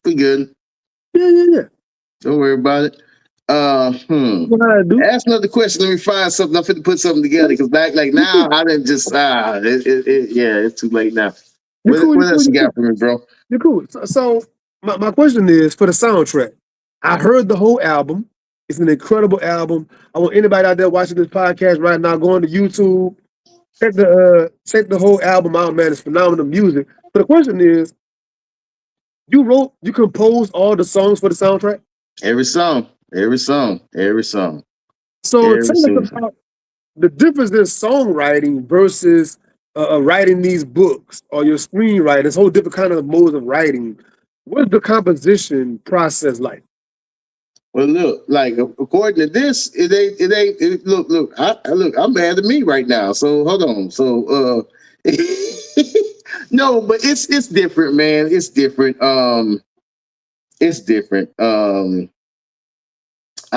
We good.
Yeah.
Don't worry about it.
What I do?
Ask another question. Let me find something. I'm fit to put something together because back like now I didn't just it's too late now.
You're cool.
What else you got for me, bro?
You're cool. So my question is for the soundtrack. I heard the whole album. It's an incredible album. I want anybody out there watching this podcast right now, going to YouTube, check the whole album out, man. It's phenomenal music. But the question is, you composed all the songs for the soundtrack?
Every song.
So
Every
tell us
single
about the difference in songwriting versus writing these books or your screenwriting. This whole different kind of modes of writing. What's the composition process like?
Well, look, like according to this, it ain't. Look. I'm mad at me right now. So hold on. So no, but it's different, man. It's different. It's different. I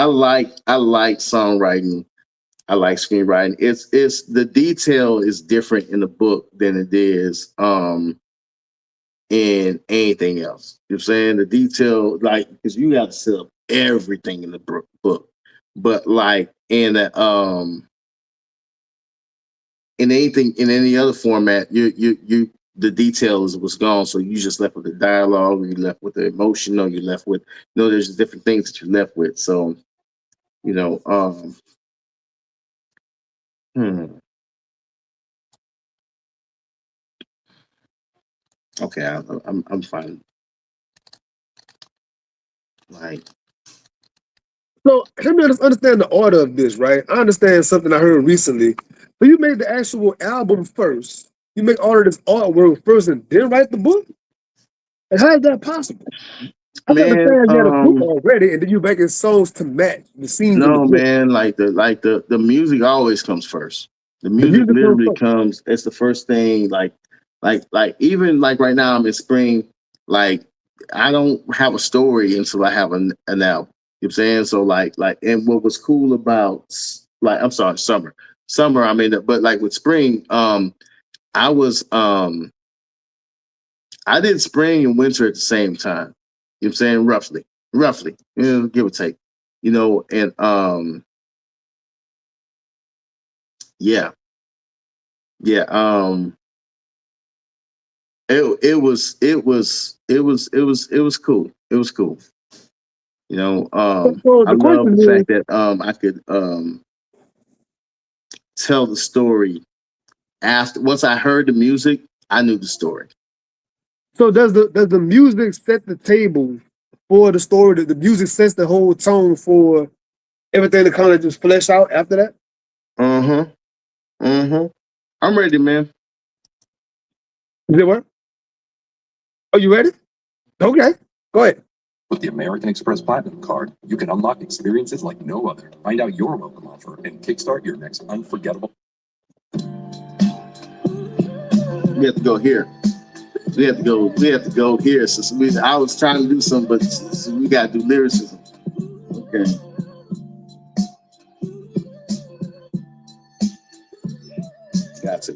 like songwriting. I like screenwriting. It's the detail is different in the book than it is in anything else. You know what I'm saying? The detail, like, because you got to set up everything in the book. But like in any other format, you the details was gone. So you just left with the dialogue, or you left with the emotion, or you left with there's different things that you're left with. So, okay, I'm fine. Like,
So help me understand the order of this, right? I understand something I heard recently. But you made the actual album first. You make all of this artwork first and then write the book? And how is that possible? I thought the fans had a book already, and then you making songs to match the scenes.
No, man, like the music always comes first. The music literally comes. It's the first thing. Like even like right now I'm in spring. Like I don't have a story until I have an album. You know what I'm saying? So like and what was cool about like I'm sorry, summer. I mean, but like with spring, I was I did spring and winter at the same time. You know what I'm saying? Roughly, give or take. And yeah. It was cool. It was cool. I love the fact that I could tell the story after once I heard the music, I knew the story.
So does the music set the table for the story? The music sets the whole tone for everything to kind of just flesh out after that?
I'm ready, man.
Does it work? Are you ready? Okay, go ahead.
With the American Express Platinum card, you can unlock experiences like no other. Find out your welcome offer and kickstart your next unforgettable.
We have to go here. We have to go here. So I was trying to do something, but we got to do lyricism. Okay. Got to.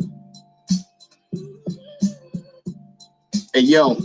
Hey yo,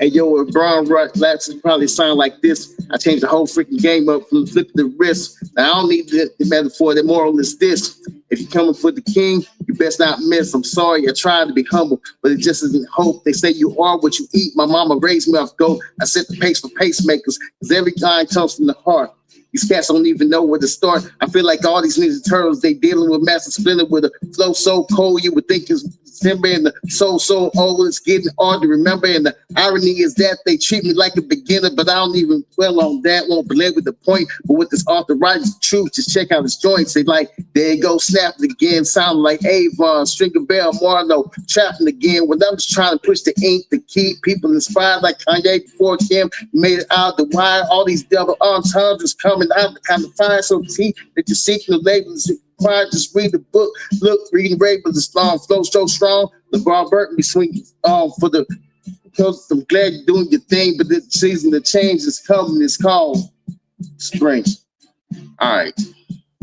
if Brown Laps probably sound like this, I changed the whole freaking game up from flipping the wrist. Now I don't need the metaphor. The moral is this: if you're coming for the king, you best not miss. I'm sorry, I tried to be humble, but it just isn't hope. They say you are what you eat. My mama raised me off goat. I set the pace for pacemakers, because every line comes from the heart. These cats don't even know where to start. I feel like all these Ninja Turtles, they dealing with Master Splinter with a flow so cold you would think it's December and the soul so old it's getting hard to remember. And the irony is that they treat me like a beginner, but I don't even dwell on that. Won't belabor the point. But with this arthritis truth, just check out his joints. They like, there you go, snapping again, sounding like Avon, Stringer Bell, Marlo, trapping again. When I'm just trying to push the ink to keep people inspired like Kanye before Kim made it out the wire. All these double entendres coming out to kind of find so deep that you're seeking the labels required. Just read the book. Look, reading Ravens, the long flow so strong. LeBron Burton be swinging for the. Because I'm glad you're doing your thing, but the season of change is coming. It's called spring. All right.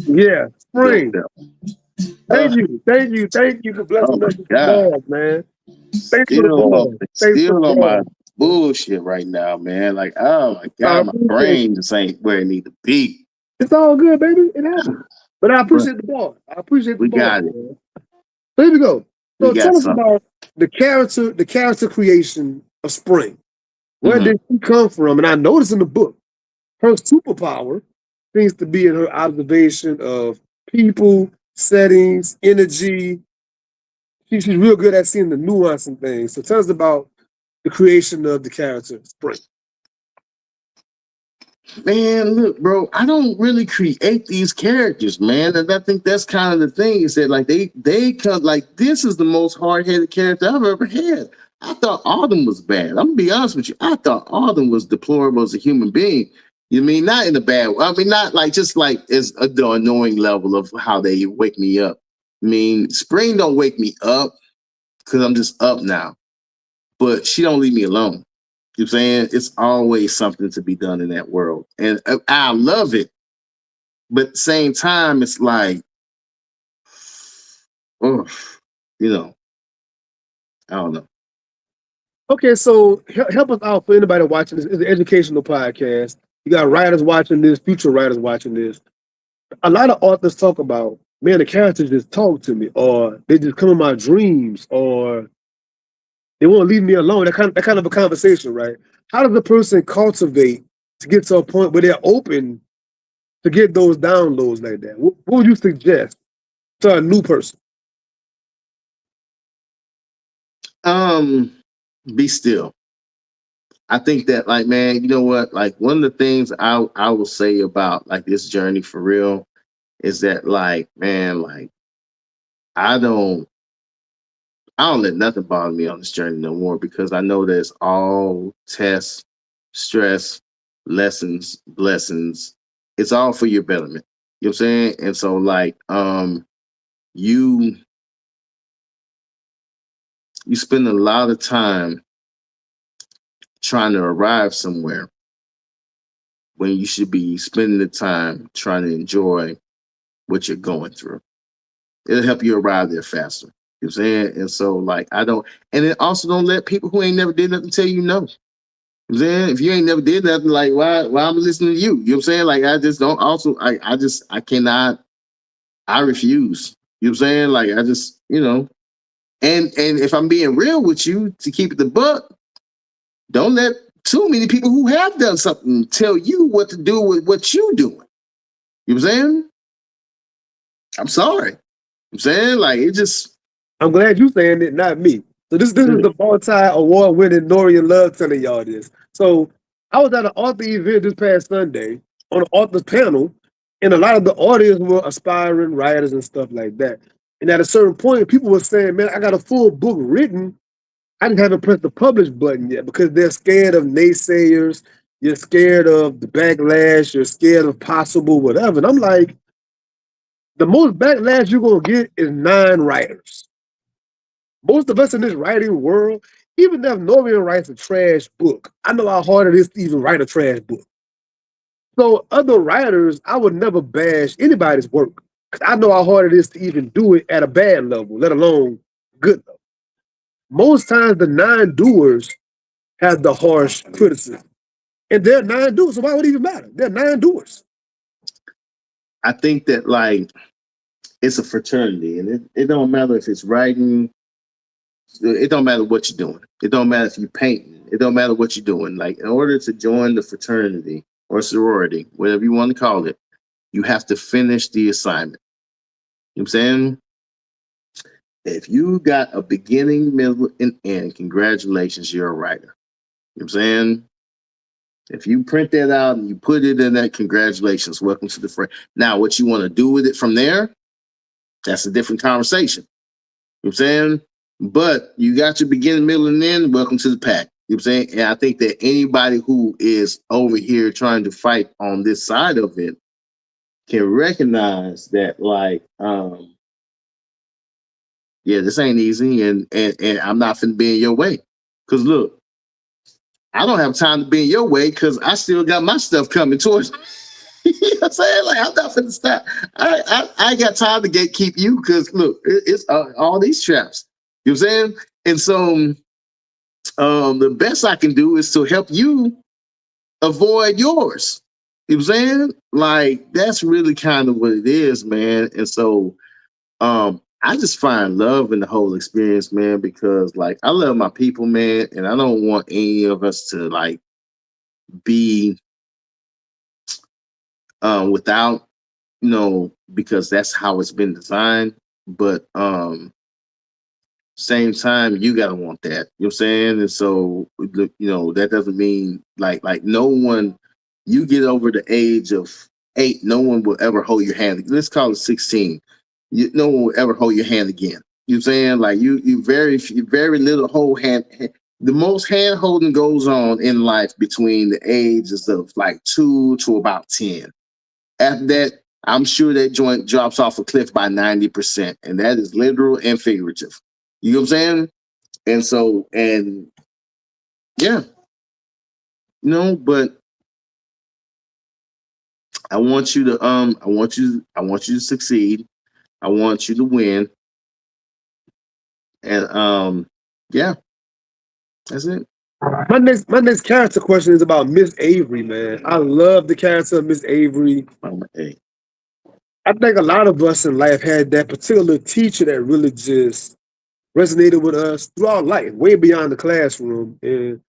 Yeah, spring.
Uh,
Thank you for
oh
blessing
my
us with the
God.
ball, man. Thanks for the ball. Thanks for the
Still on my
ball.
bullshit right now, man. Like, oh my
I
God, my
appreciate
brain just ain't where it need to be.
It's all good, baby. It happens. But I
But
appreciate the ball. I appreciate the
we
ball,
got it.
man. So here we go.
We
So
got
tell us
something.
about the character creation of Spring. Where
Mhm.
did she come from? And I noticed in the book, her superpower seems to be in her observation of people, settings, energy. She's real good at seeing the nuance in things. So tell us about the creation of the character Spring.
Man, look, bro, I don't really create these characters, man. And I think that's kind of the thing is that like they come like this is the most hard-headed character I've ever had. I thought Autumn was bad. I'm gonna be honest with you. I thought Autumn was deplorable as a human being. You mean not in a bad way? I mean, not like just like as the annoying level of how they wake me up. I mean, Spring don't wake me up because I'm just up now, but she don't leave me alone. You know what I'm saying? It's always something to be done in that world. And I love it. But at the same time, it's like, oh, you know, I don't know.
Okay, so help us out for anybody watching this. It's an educational podcast. You got writers watching this, future writers watching this. A lot of authors talk about, man, the characters just talk to me, or they just come in my dreams, or they won't leave me alone. That kind of a conversation, right? How does a person cultivate to get to a point where they're open to get those downloads like that? What would you suggest to a new person?
Um, be still. I think that, like, man, you know what? Like, one of the things I will say about like this journey for real is that, like, man, like, I don't I don't let nothing bother me on this journey no more because I know that it's all tests, stress, lessons, blessings. It's all for your betterment. You know what I'm saying? And so like you you spend a lot of time trying to arrive somewhere when you should be spending the time trying to enjoy what you're going through. It'll help you arrive there faster. You know what I'm saying? And so like I don't and then also don't let people who ain't never did nothing tell you no. You know what I'm saying? If you ain't never did nothing, like why I'm listening to you? You know what I'm saying? Like I just don't also I cannot I refuse. You know what I'm saying? Like I just, you know, and if I'm being real with you to keep it the buck, don't let too many people who have done something tell you what to do with what you doing. You know what I'm saying? I'm sorry. You know what I'm saying? Like it just
I'm glad you saying it, not me. So this is the multi-award winning Norian Love telling y'all this. So I was at an author event this past Sunday on an author's panel, and a lot of the audience were aspiring writers and stuff like that. And at a certain point, people were saying, man, I got a full book written. I just haven't pressed the publish button yet because they're scared of naysayers. You're scared of the backlash. You're scared of possible whatever. And I'm like, the most backlash you're going to get is 9 writers. Most of us in this writing world, even if Norian writes a trash book, I know how hard it is to even write a trash book. So other writers, I would never bash anybody's work because I know how hard it is to even do it at a bad level, let alone good level. Most times the 9 doers have the harsh criticism. And they're 9 doers, so why would it even matter? They're 9 doers.
I think that like it's a fraternity and it don't matter if it's writing, it don't matter what you're doing. It don't matter if you're painting. It don't matter what you're doing. Like in order to join the fraternity or sorority, whatever you want to call it, you have to finish the assignment. You know what I'm saying? If you got a beginning, middle, and end, congratulations, you're a writer. You know what I'm saying? If you print that out and you put it in that, congratulations, welcome to the frame. Now, what you want to do with it from there, that's a different conversation. You know what I'm saying? But you got your beginning, middle, and end, welcome to the pack. You know what I'm saying? And I think that anybody who is over here trying to fight on this side of it can recognize that, like, yeah, this ain't easy, and I'm not finna be in your way. Cause look, I don't have time to be in your way because I still got my stuff coming towards me. You know what I'm saying? Like, I'm not finna stop. I ain't got time to gatekeep you because look, it's all these traps. You know what I'm saying? And so the best I can do is to help you avoid yours. You know what I'm saying? Like, that's really kind of what it is, man. And so I just find love in the whole experience, man, because like I love my people, man, and I don't want any of us to like be without, because that's how it's been designed. But same time, you gotta want that. You know what I'm saying? And so that doesn't mean like no one, you get over the age of 8, no one will ever hold your hand. Let's call it 16. No one will ever hold your hand again. You know what I'm saying? Like you very little hold hand. The most hand holding goes on in life between the ages of like 2 to about 10. After that, I'm sure that joint drops off a cliff by 90%. And that is literal and figurative. You know what I'm saying? And so, and yeah, but I want you to to succeed. I want you to win. And yeah, that's it.
My next character question is about Miss Avery, man. I love the character of Miss Avery.
Hey.
I think a lot of us in life had that particular teacher that really just resonated with us throughout life, way beyond the classroom. And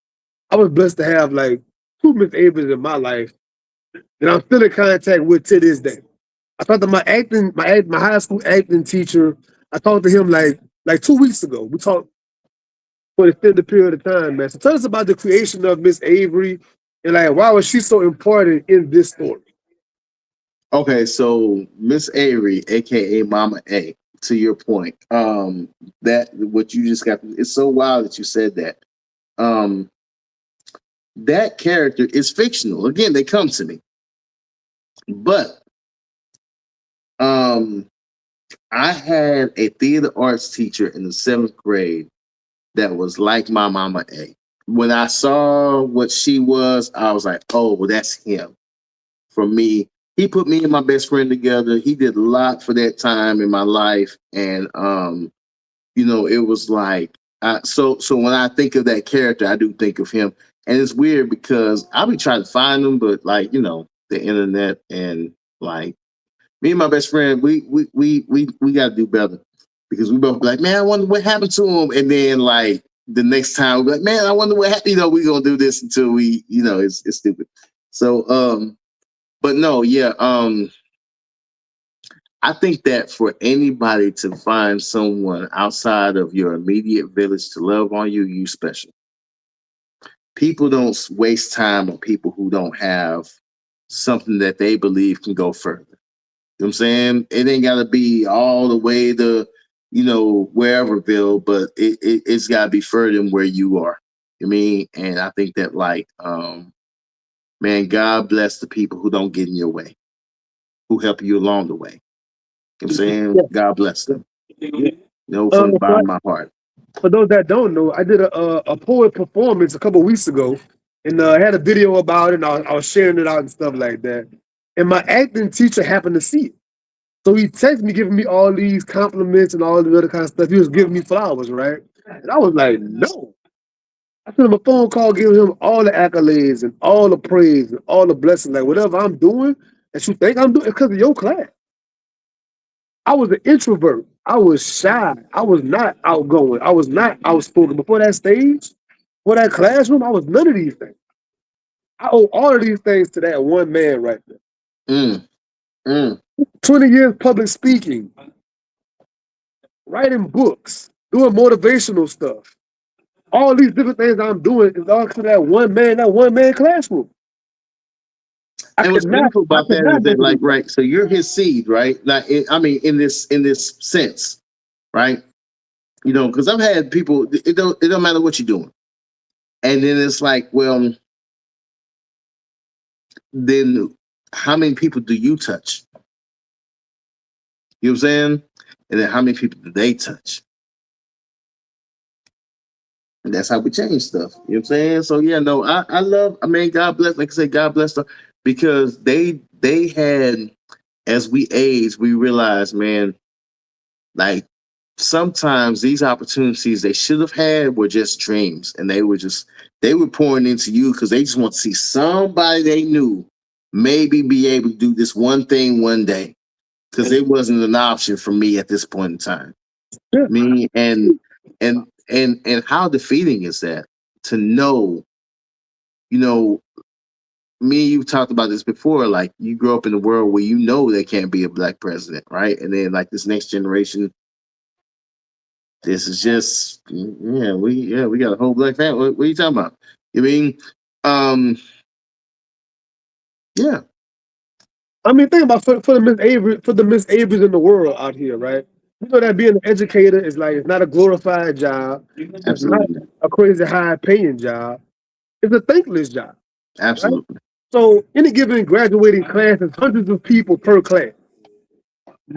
I was blessed to have like 2 Miss Averys in my life that I'm still in contact with to this day. I talked to my high school acting teacher. I talked to him like 2 weeks ago. We talked for an extended period of time, man. So tell us about the creation of Miss Avery and like why was she so important in this story?
Okay, so Miss Avery, aka Mama A, to your point, that what you just got, it's so wild that you said that. That character is fictional. Again, they come to me. But I had a theater arts teacher in the 7th grade that was like my Mama A. When I saw what she was, I was like, oh, well, that's him. For me, he put me and my best friend together. He did a lot for that time in my life. And it was like so when I think of that character, I do think of him. And it's weird because I'll be trying to find him, but like, the internet and like me and my best friend, we gotta do better. Because we both be like, man, I wonder what happened to him. And then like the next time we'll be like, man, I wonder what happened. We're gonna do this until we, it's stupid. So but no, yeah, I think that for anybody to find someone outside of your immediate village to love on you, you special. People don't waste time on people who don't have something that they believe can go further. You know what I'm saying? It ain't gotta be all the way to, whereverville, but it's gotta be further than where you are. You know what I mean? And I think that like, man, God bless the people who don't get in your way, who help you along the way. You know what I'm saying?
Yeah.
God bless them. From the bottom of my heart.
For those that don't know, I did a poet performance a couple weeks ago, and I had a video about it. And I was sharing it out and stuff like that. And my acting teacher happened to see it, so he texted me, giving me all these compliments and all the other kind of stuff. He was giving me flowers, right? And I was like, no. I sent him a phone call, giving him all the accolades and all the praise and all the blessings. Like whatever I'm doing that you think I'm doing, it's because of your class. I was an introvert. I was shy. I was not outgoing. I was not outspoken. Before that stage, before that classroom, I was none of these things. I owe all of these things to that one man right there. 20 years public speaking, writing books, doing motivational stuff. All these different things I'm doing is all to that one man classroom.
And what's beautiful about that is that, like, right, so you're his seed, right? Like, in this sense, right? Because I've had people. It don't matter what you're doing, and then it's like, well, then how many people do you touch? You know what I'm saying? And then how many people do they touch? And that's how we change stuff. You know what I'm saying? So yeah, no, I love. I mean, God bless. Like I said, God bless them because they they had, as we age, we realized, man, like sometimes these opportunities they should have had were just dreams, and they were pouring into you because they just want to see somebody they knew maybe be able to do this one thing one day, because it wasn't an option for me at this point in time.
Yeah.
Me and how defeating is that to know, you know, me and you've talked about this before, like you grow up in a world where you know there can't be a black president, right? And then like this next generation, this is just we got a whole black family. What are you talking about? You mean um yeah.
I mean, think about for the Miss Avery, for the Miss Averys in the world out here, right? You know that being an educator is like it's not a glorified job. It's not
Absolutely.
a crazy high paying job. It's a thankless job, right?
Absolutely.
So any given graduating class is hundreds of people per class.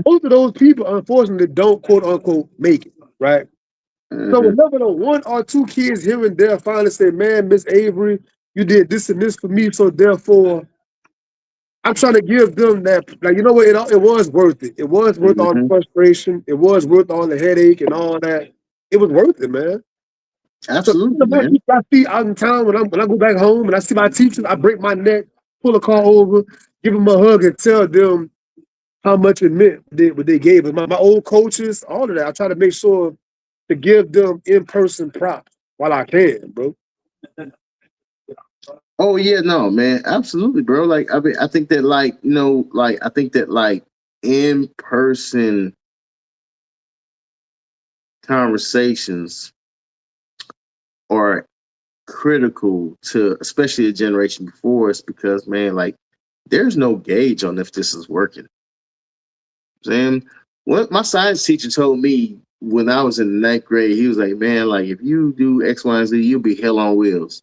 Most of those people, unfortunately, don't quote unquote make it, right? So
Hmm.
whenever the one or two kids here and there finally say, "Man, Miss Avery, you did this and this for me, so therefore I'm trying to give them that, like, you know what, it was worth it. It was worth all the
Hmm.
frustration. It was worth all the headache and all that. It was worth it, man. So
Absolutely,
my
man.
teacher I see out in town when I go back home and I see my teachers, I break my neck, pull a car over, give them a hug, and tell them how much it meant what they gave us. My old coaches, all of that. I try to make sure to give them in person props while I can, bro.
Oh yeah, no, man, absolutely, bro. Like I mean, I think that like I think that like in person conversations are critical to especially the generation before us because man, like there's no gauge on if this is working. And what my science teacher told me when I was in the ninth grade, he was like, "Man, like if you do X, Y, and Z, you'll be hell on wheels."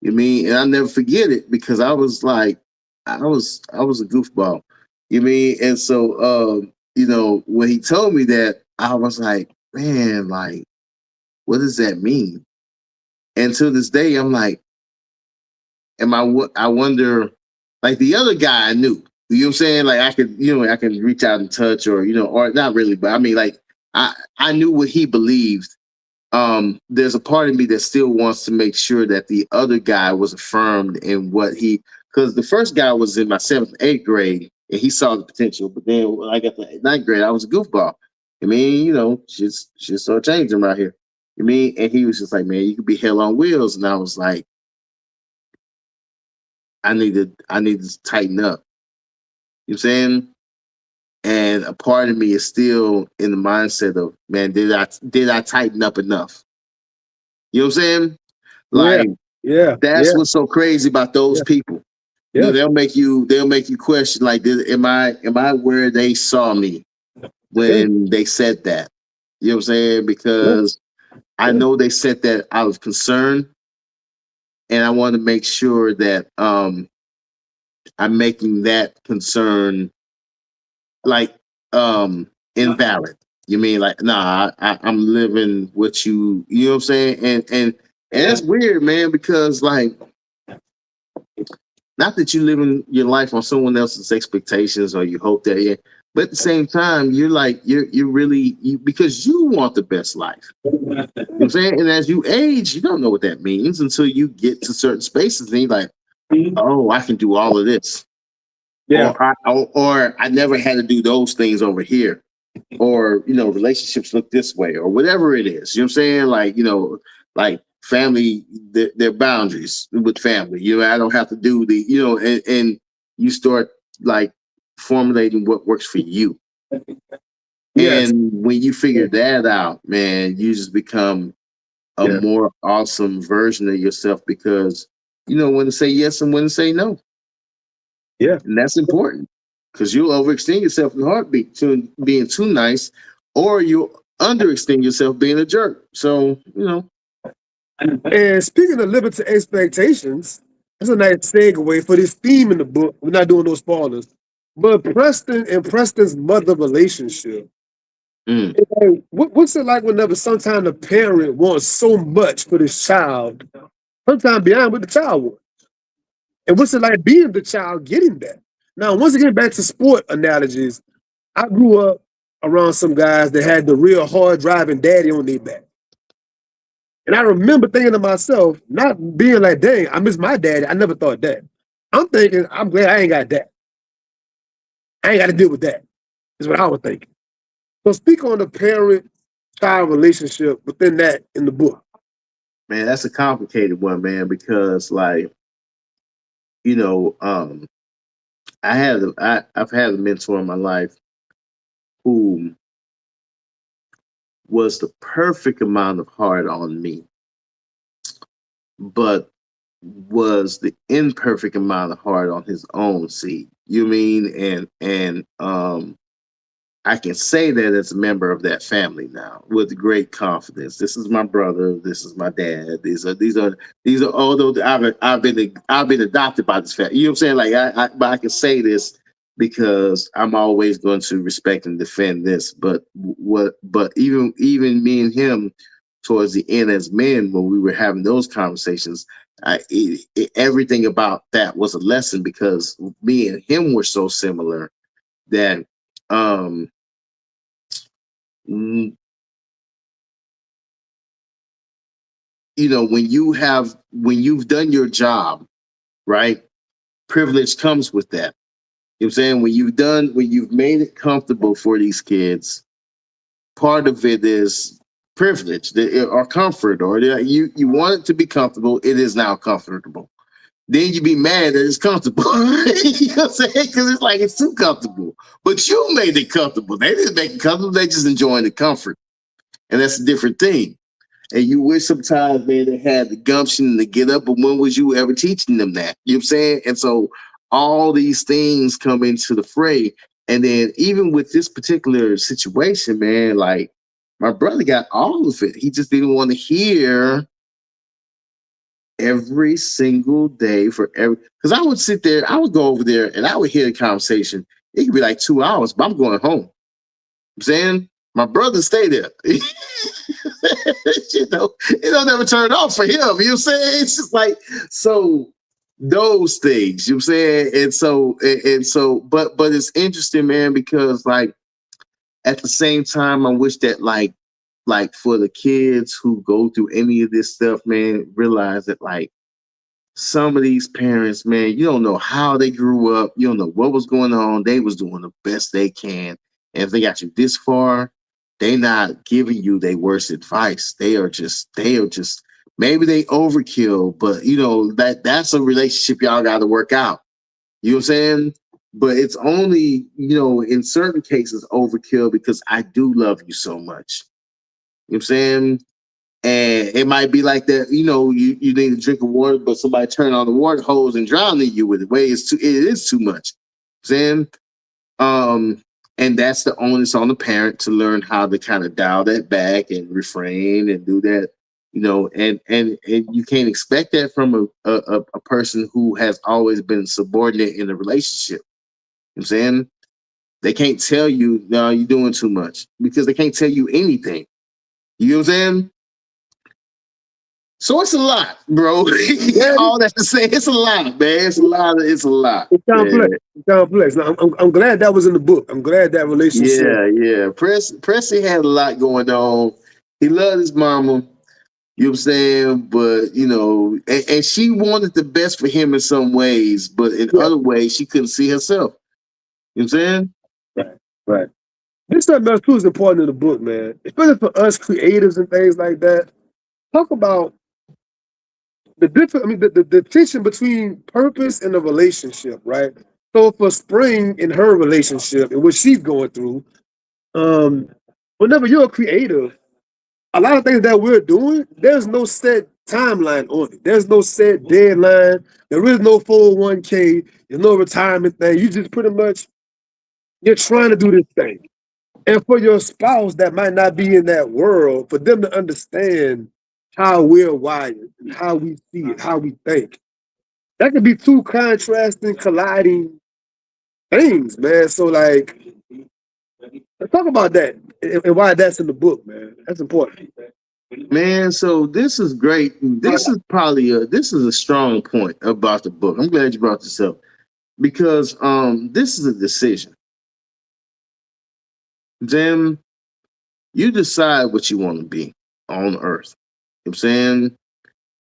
You mean? And I never forget it because I was like, I was a goofball. You mean? And so, when he told me that, I was like, man, like, what does that mean? And to this day, I'm like, I wonder, like the other guy I knew. You know what I'm saying? Like I can reach out and touch, or or not really, but I mean, like I knew what he believed. There's a part of me that still wants to make sure that the other guy was affirmed in what because the first guy was in my seventh, eighth grade, and he saw the potential. But then when I got to ninth grade, I was a goofball. I mean, just started changing right here. You mean? And he was just like, man, you could be hell on wheels. And I was like, I need to tighten up. You know what I'm saying? And a part of me is still in the mindset of, man, did I tighten up enough? You know what I'm saying?
Yeah,
Like
yeah,
that's
yeah,
what's so crazy about those
yeah,
people.
yeah,
They'll make you question like, am I where they saw me
yeah,
when they said that? You know what I'm saying?
yeah,
Because I
yeah.
know they said that out of concern, and I want to make sure that I'm making that concern like invalid. You mean like, nah, I'm living what you know what I'm saying? And that's weird, man, because like not that you're living your life on someone else's expectations or you hope that, yeah, but at the same time, you're like you're really because you want the best life. You know what I'm saying? And as you age, you don't know what that means until you get to certain spaces and you're like, oh, I can do all of this.
Yeah.
Or I never had to do those things over here. Or, relationships look this way, or whatever it is. You know what I'm saying? Like, like family, their boundaries with family. I don't have to do and you start like formulating what works for you.
Yes.
And when you figure that out, man, you just become a
Yeah.
more awesome version of yourself because you know when to say yes and when to say no.
Yeah.
And that's important because you'll overextend yourself in heartbeat to being too nice, or you'll underextend yourself being a jerk. So,
And speaking of limited expectations, that's a nice segue for this theme in the book. We're not doing no spoilers. But Preston and Preston's mother relationship.
mm,
Like, what's it like whenever sometimes the parent wants so much for this child, sometimes beyond what the child wants? And what's it like being the child getting that? Now, once again, back to sport analogies, I grew up around some guys that had the real hard driving daddy on their back. And I remember thinking to myself, not being like, dang, I miss my daddy. I never thought that. I'm thinking, I'm glad I ain't got that. I ain't got to deal with that. Is what I was thinking. So speak on the parent-child relationship within that in the book.
Man, that's a complicated one, man, because like, you know, I've had a mentor in my life who was the perfect amount of hard on me, but was the imperfect amount of hard on his own seed. You mean? And I can say that as a member of that family now with great confidence. This is my brother. This is my dad. These are. Although I've been adopted by this family. You know what I'm saying? Like but I can say this because I'm always going to respect and defend this. But even me and him towards the end as men, when we were having those conversations, everything about that was a lesson because me and him were so similar that you know, when you've done your job, right, privilege comes with that. You know what I'm saying? When you've made it comfortable for these kids, part of it is privilege or comfort, or you want it to be comfortable, it is now comfortable. Then you be mad that it's comfortable. You know what I'm saying? Because it's like it's too comfortable. But you made it comfortable. They didn't make it comfortable. They just enjoying the comfort. And that's a different thing. And you wish sometimes, man, they had the gumption to get up, but when was you ever teaching them that? You know what I'm saying? And so all these things come into the fray. And then even with this particular situation, man, like my brother got all of it. He just didn't want to hear every single day because I would sit there, I would go over there and I would hear the conversation. It could be like 2 hours, but I'm going home. I'm saying my brother stay there. You know, it don't never turn off for him. You know what I'm saying? It's just like, so those things, you know what I'm saying? And so, but it's interesting, man, because like at the same time, I wish that like for the kids who go through any of this stuff, man, realize that like some of these parents, man, you don't know how they grew up. You don't know what was going on. They was doing the best they can. And if they got you this far, they not giving you their worst advice. They are just maybe they overkill, but you know, that's a relationship y'all got to work out. You know what I'm saying? But it's only, you know, in certain cases overkill because I do love you so much. You know what I'm saying? And it might be like that, you know, you need a drink of water, but somebody turn on the water hose and drowning you with it. It is too much. You know what I'm saying? And that's the onus on the parent to learn how to kind of dial that back and refrain and do that, you know, and you can't expect that from a person who has always been subordinate in a relationship. You know what I'm saying? They can't tell you, no, you're doing too much because they can't tell you anything. You know what I'm saying? So it's a lot, bro.
Yeah,
all that to say, it's a lot, man. It's a lot. It's
complex. It's complex. Now, I'm glad that was in the book. I'm glad that relationship.
Yeah. Presley had a lot going on. He loved his mama. You know what I'm saying? But, you know, and she wanted the best for him in some ways, but in other ways, she couldn't see herself. You know what I'm saying?
Right. This stuff else too is important in the book, man. Especially for us creatives and things like that. Talk about the different, I mean, the tension between purpose and the relationship, right? So for Spring in her relationship and what she's going through, whenever you're a creative, a lot of things that we're doing, there's no set timeline on it. There's no set deadline. There is no 401k. There's no retirement thing. You just pretty much, you're trying to do this thing. And for your spouse that might not be in that world, for them to understand how we're wired and how we see it, how we think. That could be two contrasting, colliding things, man. So like, let's talk about that and why that's in the book, man. That's important.
Man, so this is great. This is a strong point about the book. I'm glad you brought this up because this is a decision. Then you decide what you want to be on earth. You know what I'm saying?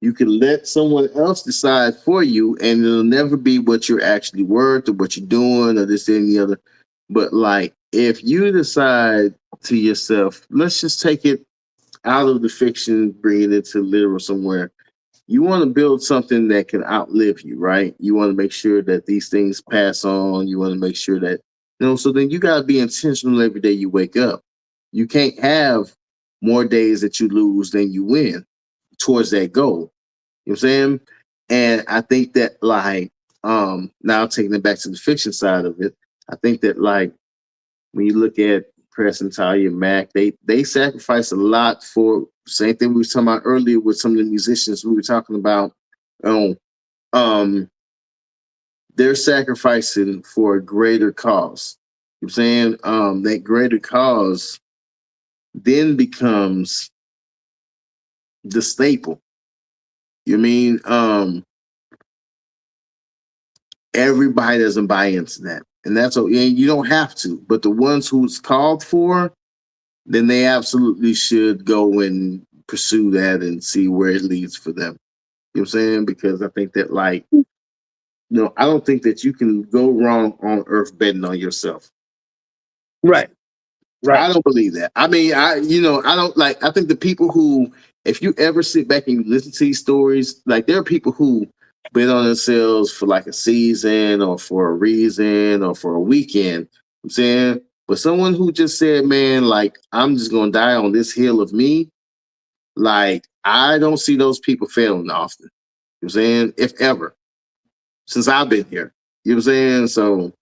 You can let someone else decide for you, and it'll never be what you're actually worth or what you're doing or this and the other. But like, if you decide to yourself, let's just take it out of the fiction, bring it into literal somewhere. You want to build something that can outlive you, right? You want to make sure that these things pass on. You want to make sure that, so then you got to be intentional every day you wake up. You can't have more days that you lose than you win towards that goal. You know what I'm saying? And I think that like, now taking it back to the fiction side of it, I think that like when you look at Preston, Talia, Mac, they sacrifice a lot for same thing we were talking about earlier with some of the musicians we were talking about. Um, they're sacrificing for a greater cause. You know what I'm saying? That greater cause then becomes the staple. You mean everybody doesn't buy into that. And that's okay. You don't have to, but the ones who's called for, then they absolutely should go and pursue that and see where it leads for them. You know what I'm saying? Because I think that like, I don't think that you can go wrong on earth betting on yourself.
Right.
I don't believe that. I mean, I don't like, I think the people who, if you ever sit back and you listen to these stories, like there are people who bet on themselves for like a season or for a reason or for a weekend. You know what I'm saying? But someone who just said, man, like, I'm just going to die on this hill of me, like, I don't see those people failing often. You know what I'm saying? If ever. Since I've been here. You know what I'm saying? So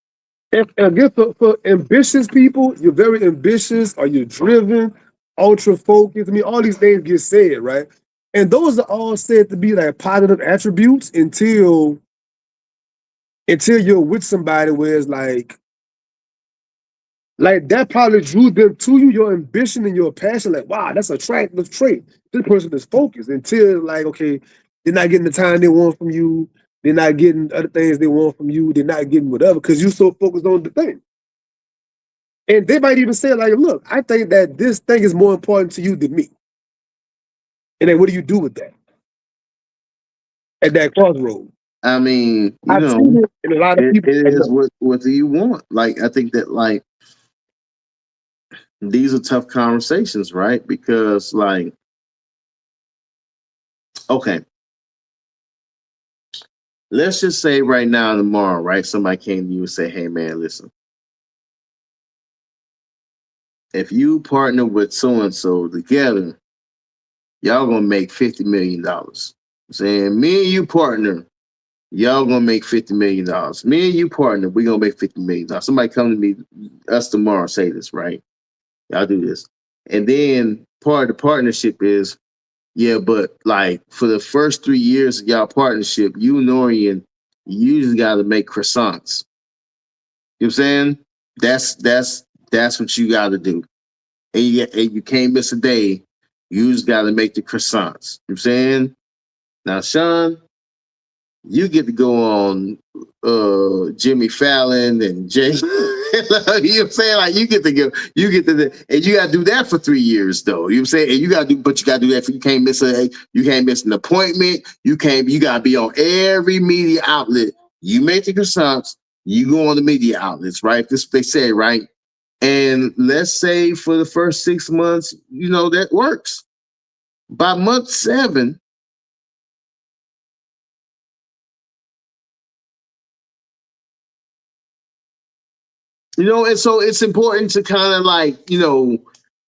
If again for ambitious people, you're very ambitious, or you're driven, ultra focused. I mean, all these things get said, right? And those are all said to be like positive attributes until you're with somebody where it's like that probably drew them to you, your ambition and your passion. Like, wow, that's a attractive trait. This person is focused until like, okay, they're not getting the time they want from you. They're not getting other things they want from you. They're not getting whatever because you're so focused on the thing. And they might even say, like, look, I think that this thing is more important to you than me. And then what do you do with that at that crossroad?
I mean,
I've seen it in a lot of people.
it is what do you want? Like, I think that like these are tough conversations, right? Because like, okay, let's just say right now, tomorrow, right? Somebody came to you and say, hey man, listen, if you partner with so-and-so together, y'all gonna make $50 million. Saying me and you partner, y'all gonna make $50 million. Me and you partner, we gonna make $50 million. Somebody come to me, us tomorrow, say this, right? Y'all do this. And then part of the partnership is, yeah, but like for the first 3 years of y'all partnership, you and Norian, you just gotta make croissants. You know what I'm saying? That's what you gotta do. And you can't miss a day. You just gotta make the croissants. You know what I'm saying? Now, Sean, you get to go on Jimmy Fallon and Jay. You know what I'm saying? Like you get to, and you gotta do that for 3 years though. You know what I'm saying? And you gotta do that you can't miss an appointment. You gotta be on every media outlet. You make the croissants, you go on the media outlets, right? This they say, right? And let's say for the first 6 months, that works. By month 7, and so it's important to kind of like,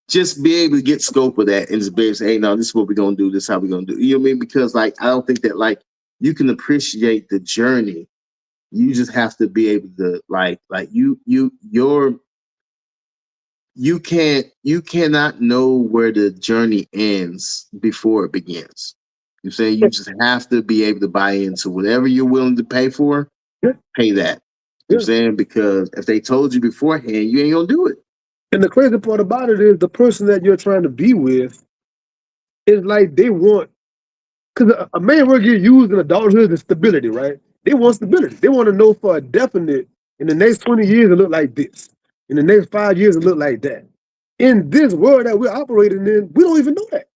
just be able to get scope of that and just be able to say, hey, no, this is what we're going to do. This is how we're going to do. You know what I mean? Because like, I don't think that like you can appreciate the journey. You just have to be able to you cannot know where the journey ends before it begins. You're saying you just have to be able to buy into whatever you're willing to pay for, pay that. You know what I'm saying? Because if they told you beforehand, you ain't gonna do it.
And the crazy part about it is the person that you're trying to be with is like they want, because a man will get used in adulthood is stability, right? They want stability. They want to know for a definite in the next 20 years it look like this. In the next 5 years it look like that. In this world that we're operating in, we don't even know that.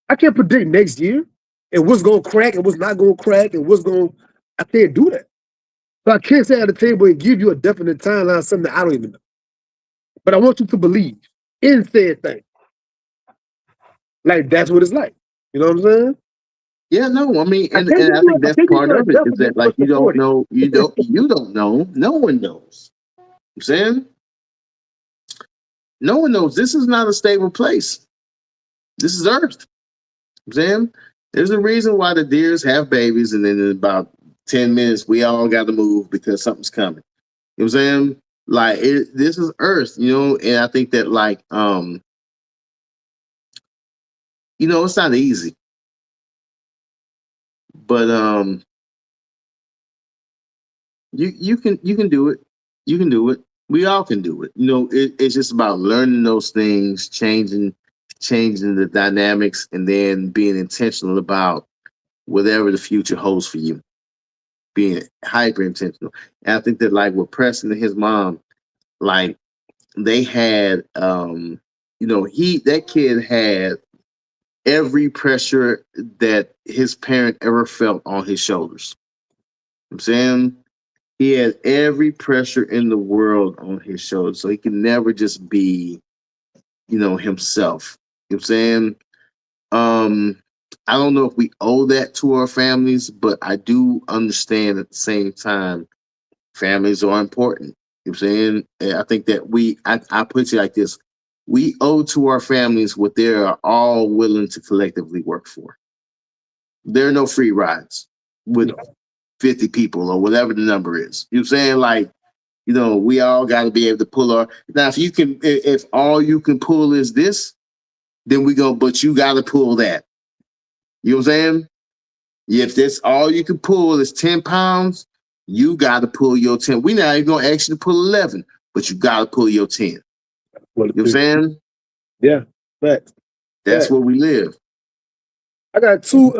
I can't predict next year and what's gonna crack and what's not gonna crack and I can't do that. So I can't sit at the table and give you a definite timeline of something that I don't even know. But I want you to believe in said thing. Like that's what it's like. You know what I'm saying?
Yeah, no, I mean,
I
and,
can't
and
give
I
you
think
I
that's
can't give
part
you a
of it is
definite
that like
for
you
40.
don't know, no one knows. I'm saying no one knows. This is not a stable place. This is Earth. I'm saying there's a reason why the deers have babies, and then in about 10 minutes we all got to move because something's coming. You know what I'm saying? Like this is Earth, and I think that it's not easy, but you can do it. You can do it. We all can do it. It's just about learning those things, changing the dynamics, and then being intentional about whatever the future holds for you. Being hyper intentional. And I think that like with Preston and his mom, like they had that kid had every pressure that his parent ever felt on his shoulders. You know what I'm saying he had every pressure in the world on his shoulders. So he can never just be, himself. You know what I'm saying? I don't know if we owe that to our families, but I do understand at the same time families are important. You know what I'm saying? And I think that I put it like this. We owe to our families what they are all willing to collectively work for. There are no free rides with
No.
50 people or whatever the number is. You know what I'm saying? Like, we all got to be able to pull our. Now, if all you can pull is this, then but you got to pull that. You know what I'm saying? If that's all you can pull is 10 pounds, you got to pull your 10. We're not even going to ask you to pull 11, but you got to pull your 10. You know what I'm saying?
Yeah, but
That's where we live.
I got two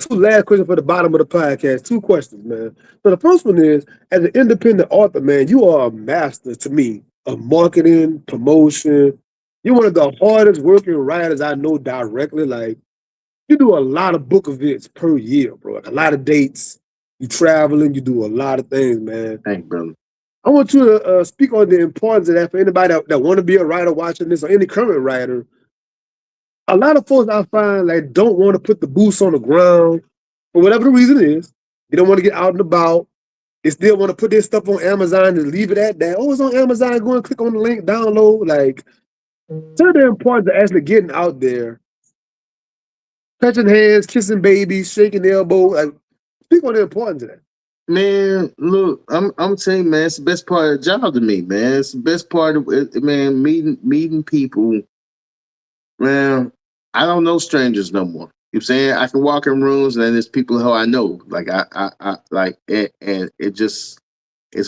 last questions for the bottom of the podcast. Two questions, man. So the first one is, as an independent author, man, you are a master to me of marketing, promotion. You're one of the hardest working writers I know directly. Like you do a lot of book events per year, bro. Like a lot of dates. You traveling. You do a lot of things, man.
Thanks, brother.
I want you to speak on the importance of that for anybody that want to be a writer watching this or any current writer. A lot of folks I find like don't want to put the boots on the ground for whatever the reason is. They don't want to get out and about. They still want to put their stuff on Amazon and leave it at that. Oh, it's on Amazon. Go and click on the link, download. Like, tell the importance of actually getting out there, touching hands, kissing babies, shaking elbow. Like, speak on the importance of that.
Man, look, I'm telling you, man, it's the best part of the job to me, man. It's the best part of it, man. Meeting people, man. I don't know strangers no more. You know what I'm saying? I can walk in rooms and then there's people who I know. Like I like it, and it's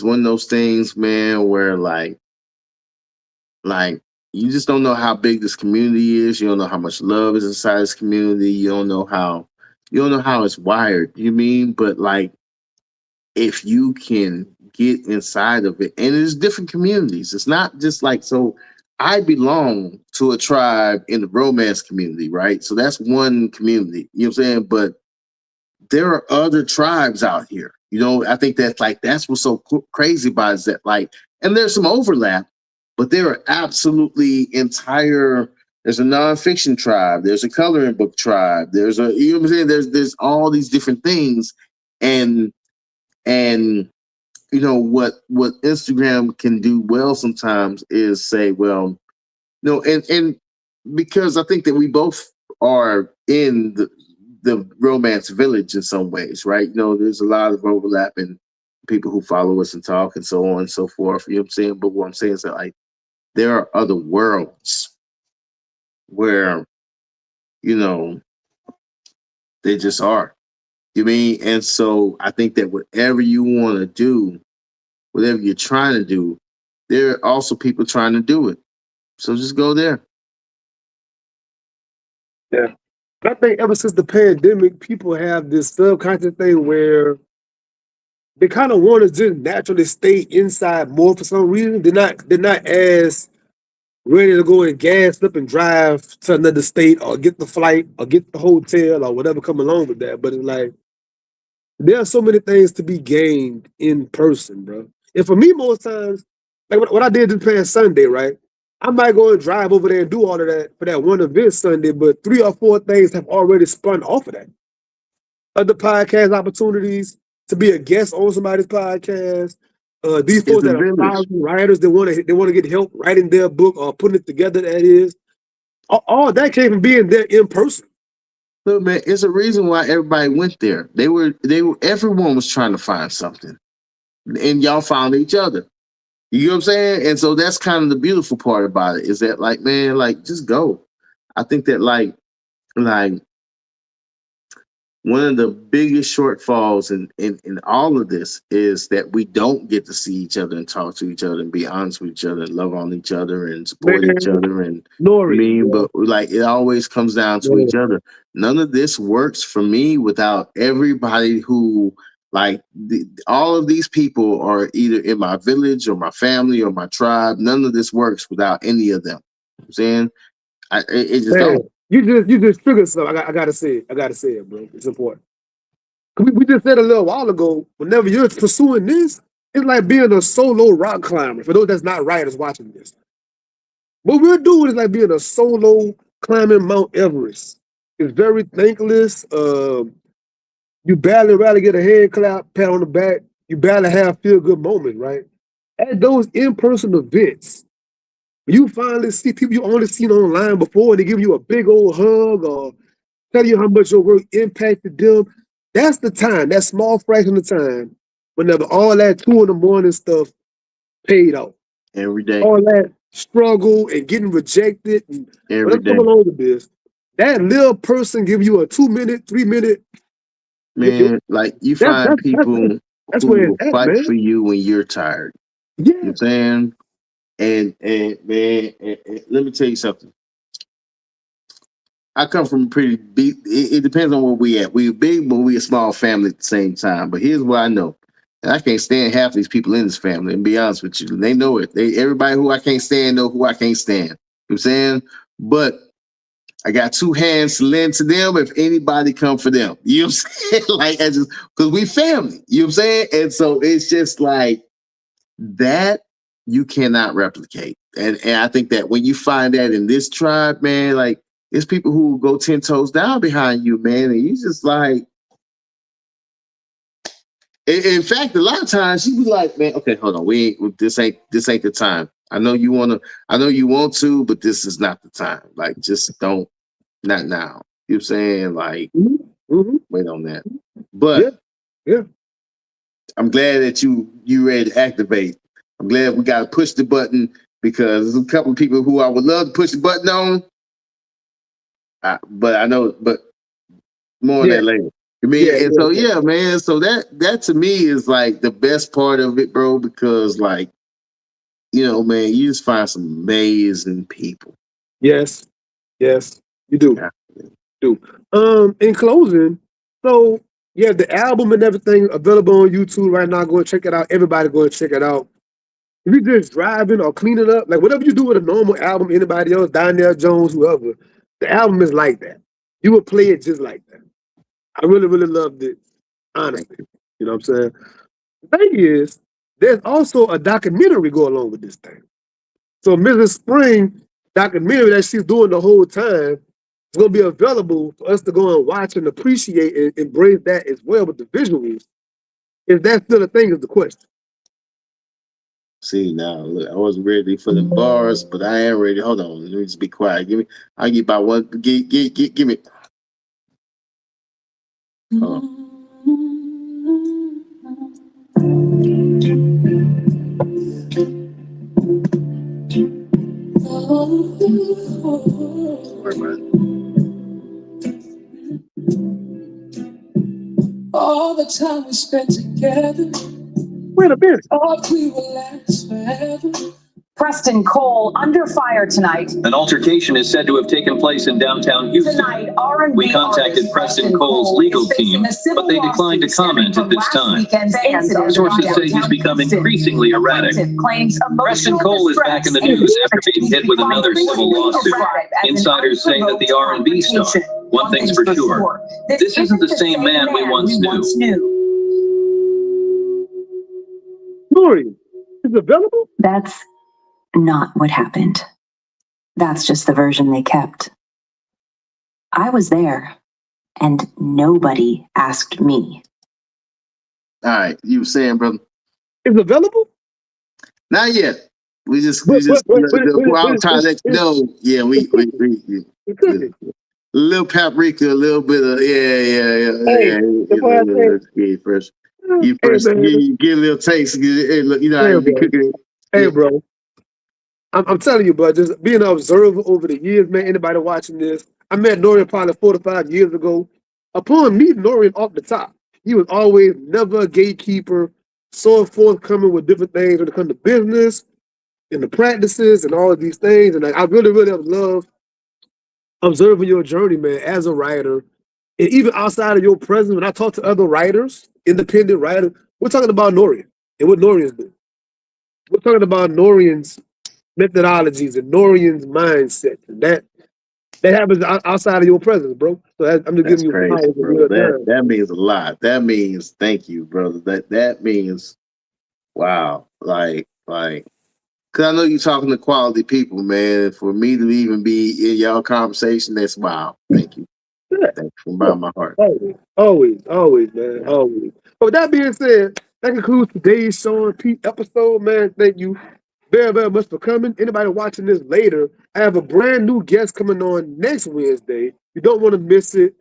one of those things, man, where like you just don't know how big this community is. You don't know how much love is inside this community. You don't know how it's wired. You mean? But like if you can get inside of it, and it's different communities. It's not just like so. I belong to a tribe in the romance community, right? So that's one community. You know what I'm saying? But there are other tribes out here. I think that's what's so crazy about it is that and there's some overlap, but there are absolutely entire. There's a nonfiction tribe. There's a coloring book tribe. There's you know what I'm saying. There's all these different things, and what Instagram can do well sometimes is say, well, no, and because I think that we both are in the romance village in some ways, right? There's a lot of overlap in people who follow us and talk and so on and so forth. You know what I'm saying? But what I'm saying is that there are other worlds where, they just are. You mean? And so I think that whatever you want to do, whatever you're trying to do, there are also people trying to do it. So just go there.
Yeah. I think ever since the pandemic, people have this subconscious thing where they kind of want to just naturally stay inside more for some reason. They're not as ready to go and gas up and drive to another state or get the flight or get the hotel or whatever come along with that. But it's like there are so many things to be gained in person, bro. And for me, most times, like what I did this past Sunday, right? I might go and drive over there and do all of that for that one event Sunday, but 3 or 4 things have already spun off of that. Other podcast opportunities to be a guest on somebody's podcast. These
It's
folks
a
that are
village.
writers that want to get help writing their book or putting it together. That is all that came from being there in person.
Look, man, it's a reason why everybody went there. Everyone was trying to find something, and y'all found each other. You know what I'm saying? And so that's kind of the beautiful part about it is that, like, man, like, just go. I think that, like one of the biggest shortfalls in all of this is that we don't get to see each other and talk to each other and be honest with each other and love on each other and support
Man,
each other and
Norian,
but like it always comes down to each other. None of this works for me without everybody who all of these people are either in my village or my family or my tribe. None of this works without any of them. You know what I'm saying it just
man,
don't.
you just triggered something. I gotta say it. I gotta say it, bro. It's important. We just said a little while ago, whenever you're pursuing this, it's like being a solo rock climber. For those that's not writers watching this, what we're doing is like being a solo climbing Mount Everest. It's very thankless. You barely get a hand clap, pat on the back. You barely have feel good moments, right? At those in-person events, you finally see people you only seen online before, and they give you a big old hug or tell you how much your work impacted them. That's the time, that small fraction of time, whenever all that 2 in the morning stuff paid off.
Every day.
All that struggle and getting rejected and
Every
whatever
day.
come along with this. That little person give you a 2 minute, 3 minute.
Man, like you find people
That's
who
where
will
it's at,
fight
man.
for you when you're tired.
Yeah.
You know what I'm saying? And man, let me tell you something. I come from a pretty big, it depends on where we at. We're big, but we a small family at the same time. But here's what I know. And I can't stand half these people in this family, and be honest with you. They know it. Everybody who I can't stand know who I can't stand. You know what I'm saying? But I got 2 hands to lend to them if anybody come for them. You know what I'm saying? Like, because we family. You know what I'm saying? And so it's just like that you cannot replicate. And I think that when you find that in this tribe, man, like, there's people who will go 10 toes down behind you, man. And you just like, in fact, a lot of times you be like, man, okay, hold on. This ain't the time. I know you want to, but this is not the time. Like, just don't, not now. You know what I'm saying? Like, wait on that. But
yeah.
I'm glad that you ready to activate. I'm glad we got to push the button because there's a couple of people who I would love to push the button on. But more on that later. I mean, man. So that to me is like the best part of it, bro, because like, you know, man, you just find some amazing people.
Yes, you do. Yeah. In closing, so yeah, the album and everything available on YouTube right now. Go and check it out. Everybody go and check it out. If you're just driving or cleaning up, like whatever you do with a normal album, anybody else, Donnell Jones, whoever, the album is like that. You would play it just like that. I really, really loved it, honestly. You know what I'm saying? The thing is, there's also a documentary going along with this thing. So Mrs. Spring documentary that she's doing the whole time is going to be available for us to go and watch and appreciate and embrace that as well with the visuals. If that's still a thing is the question.
See, now look, I wasn't ready for the bars, but I am ready. Hold on, let me just be quiet. I'll give about one. Give me. Hold on.
All the time we spent together.
Wait a minute.
Thought we will last forever.
Preston Cole under fire tonight.
An altercation is said to have taken place in downtown Houston.
Tonight, R&B
We contacted
artist
Preston Cole's legal team, but they declined to comment at this time. Sources say he's become increasingly erratic. Preston Cole is back in the news after being hit with another civil lawsuit. Insiders say that the R&B star, one thing's for sure, this isn't the same man we once knew.
Norian, is it available?
That's not what happened. That's just the version they kept. I was there, and nobody asked me.
All right, you were saying, brother?
Is it available?
Not yet. We just,
Wait,
I was trying to let you know. Yeah, we a little paprika, a little bit of first. You first get a little taste. You know how you be cooking it.
Hey, bro. I'm telling you, bro, just being an observer over the years, man, anybody watching this, I met Norian probably 4 to 5 years ago. Upon meeting Norian off the top, he was always never a gatekeeper, so forthcoming with different things when it comes to business and the practices and all of these things. And I really, really love observing your journey, man, as a writer. And even outside of your presence, when I talk to other writers, independent writers, we're talking about Norian and what Norian's doing. We're talking about Norian's methodologies and Norian's mindset. And that happens outside of your presence, bro. So I'm just giving you
crazy, bro. That means a lot. That means thank you, brother. That means wow. Like, cause I know you're talking to quality people, man. For me to even be in y'all conversation, that's wow. Thank you.
Yeah.
Thank you from the bottom of my heart.
Always, man. Always. But with that being said, that concludes today's Sean Pete episode, man. Thank you very, very much for coming. Anybody watching this later, I have a brand new guest coming on next Wednesday. You don't want to miss it.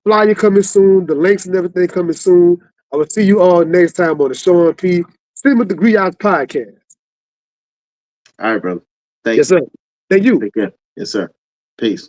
Flyer coming soon. The links and everything coming soon. I will see you all next time on the Sean P. Sitting with the Griots podcast.
All right, brother. Thank you.
Yes, sir. Thank you.
Take care. Yes, sir. Peace.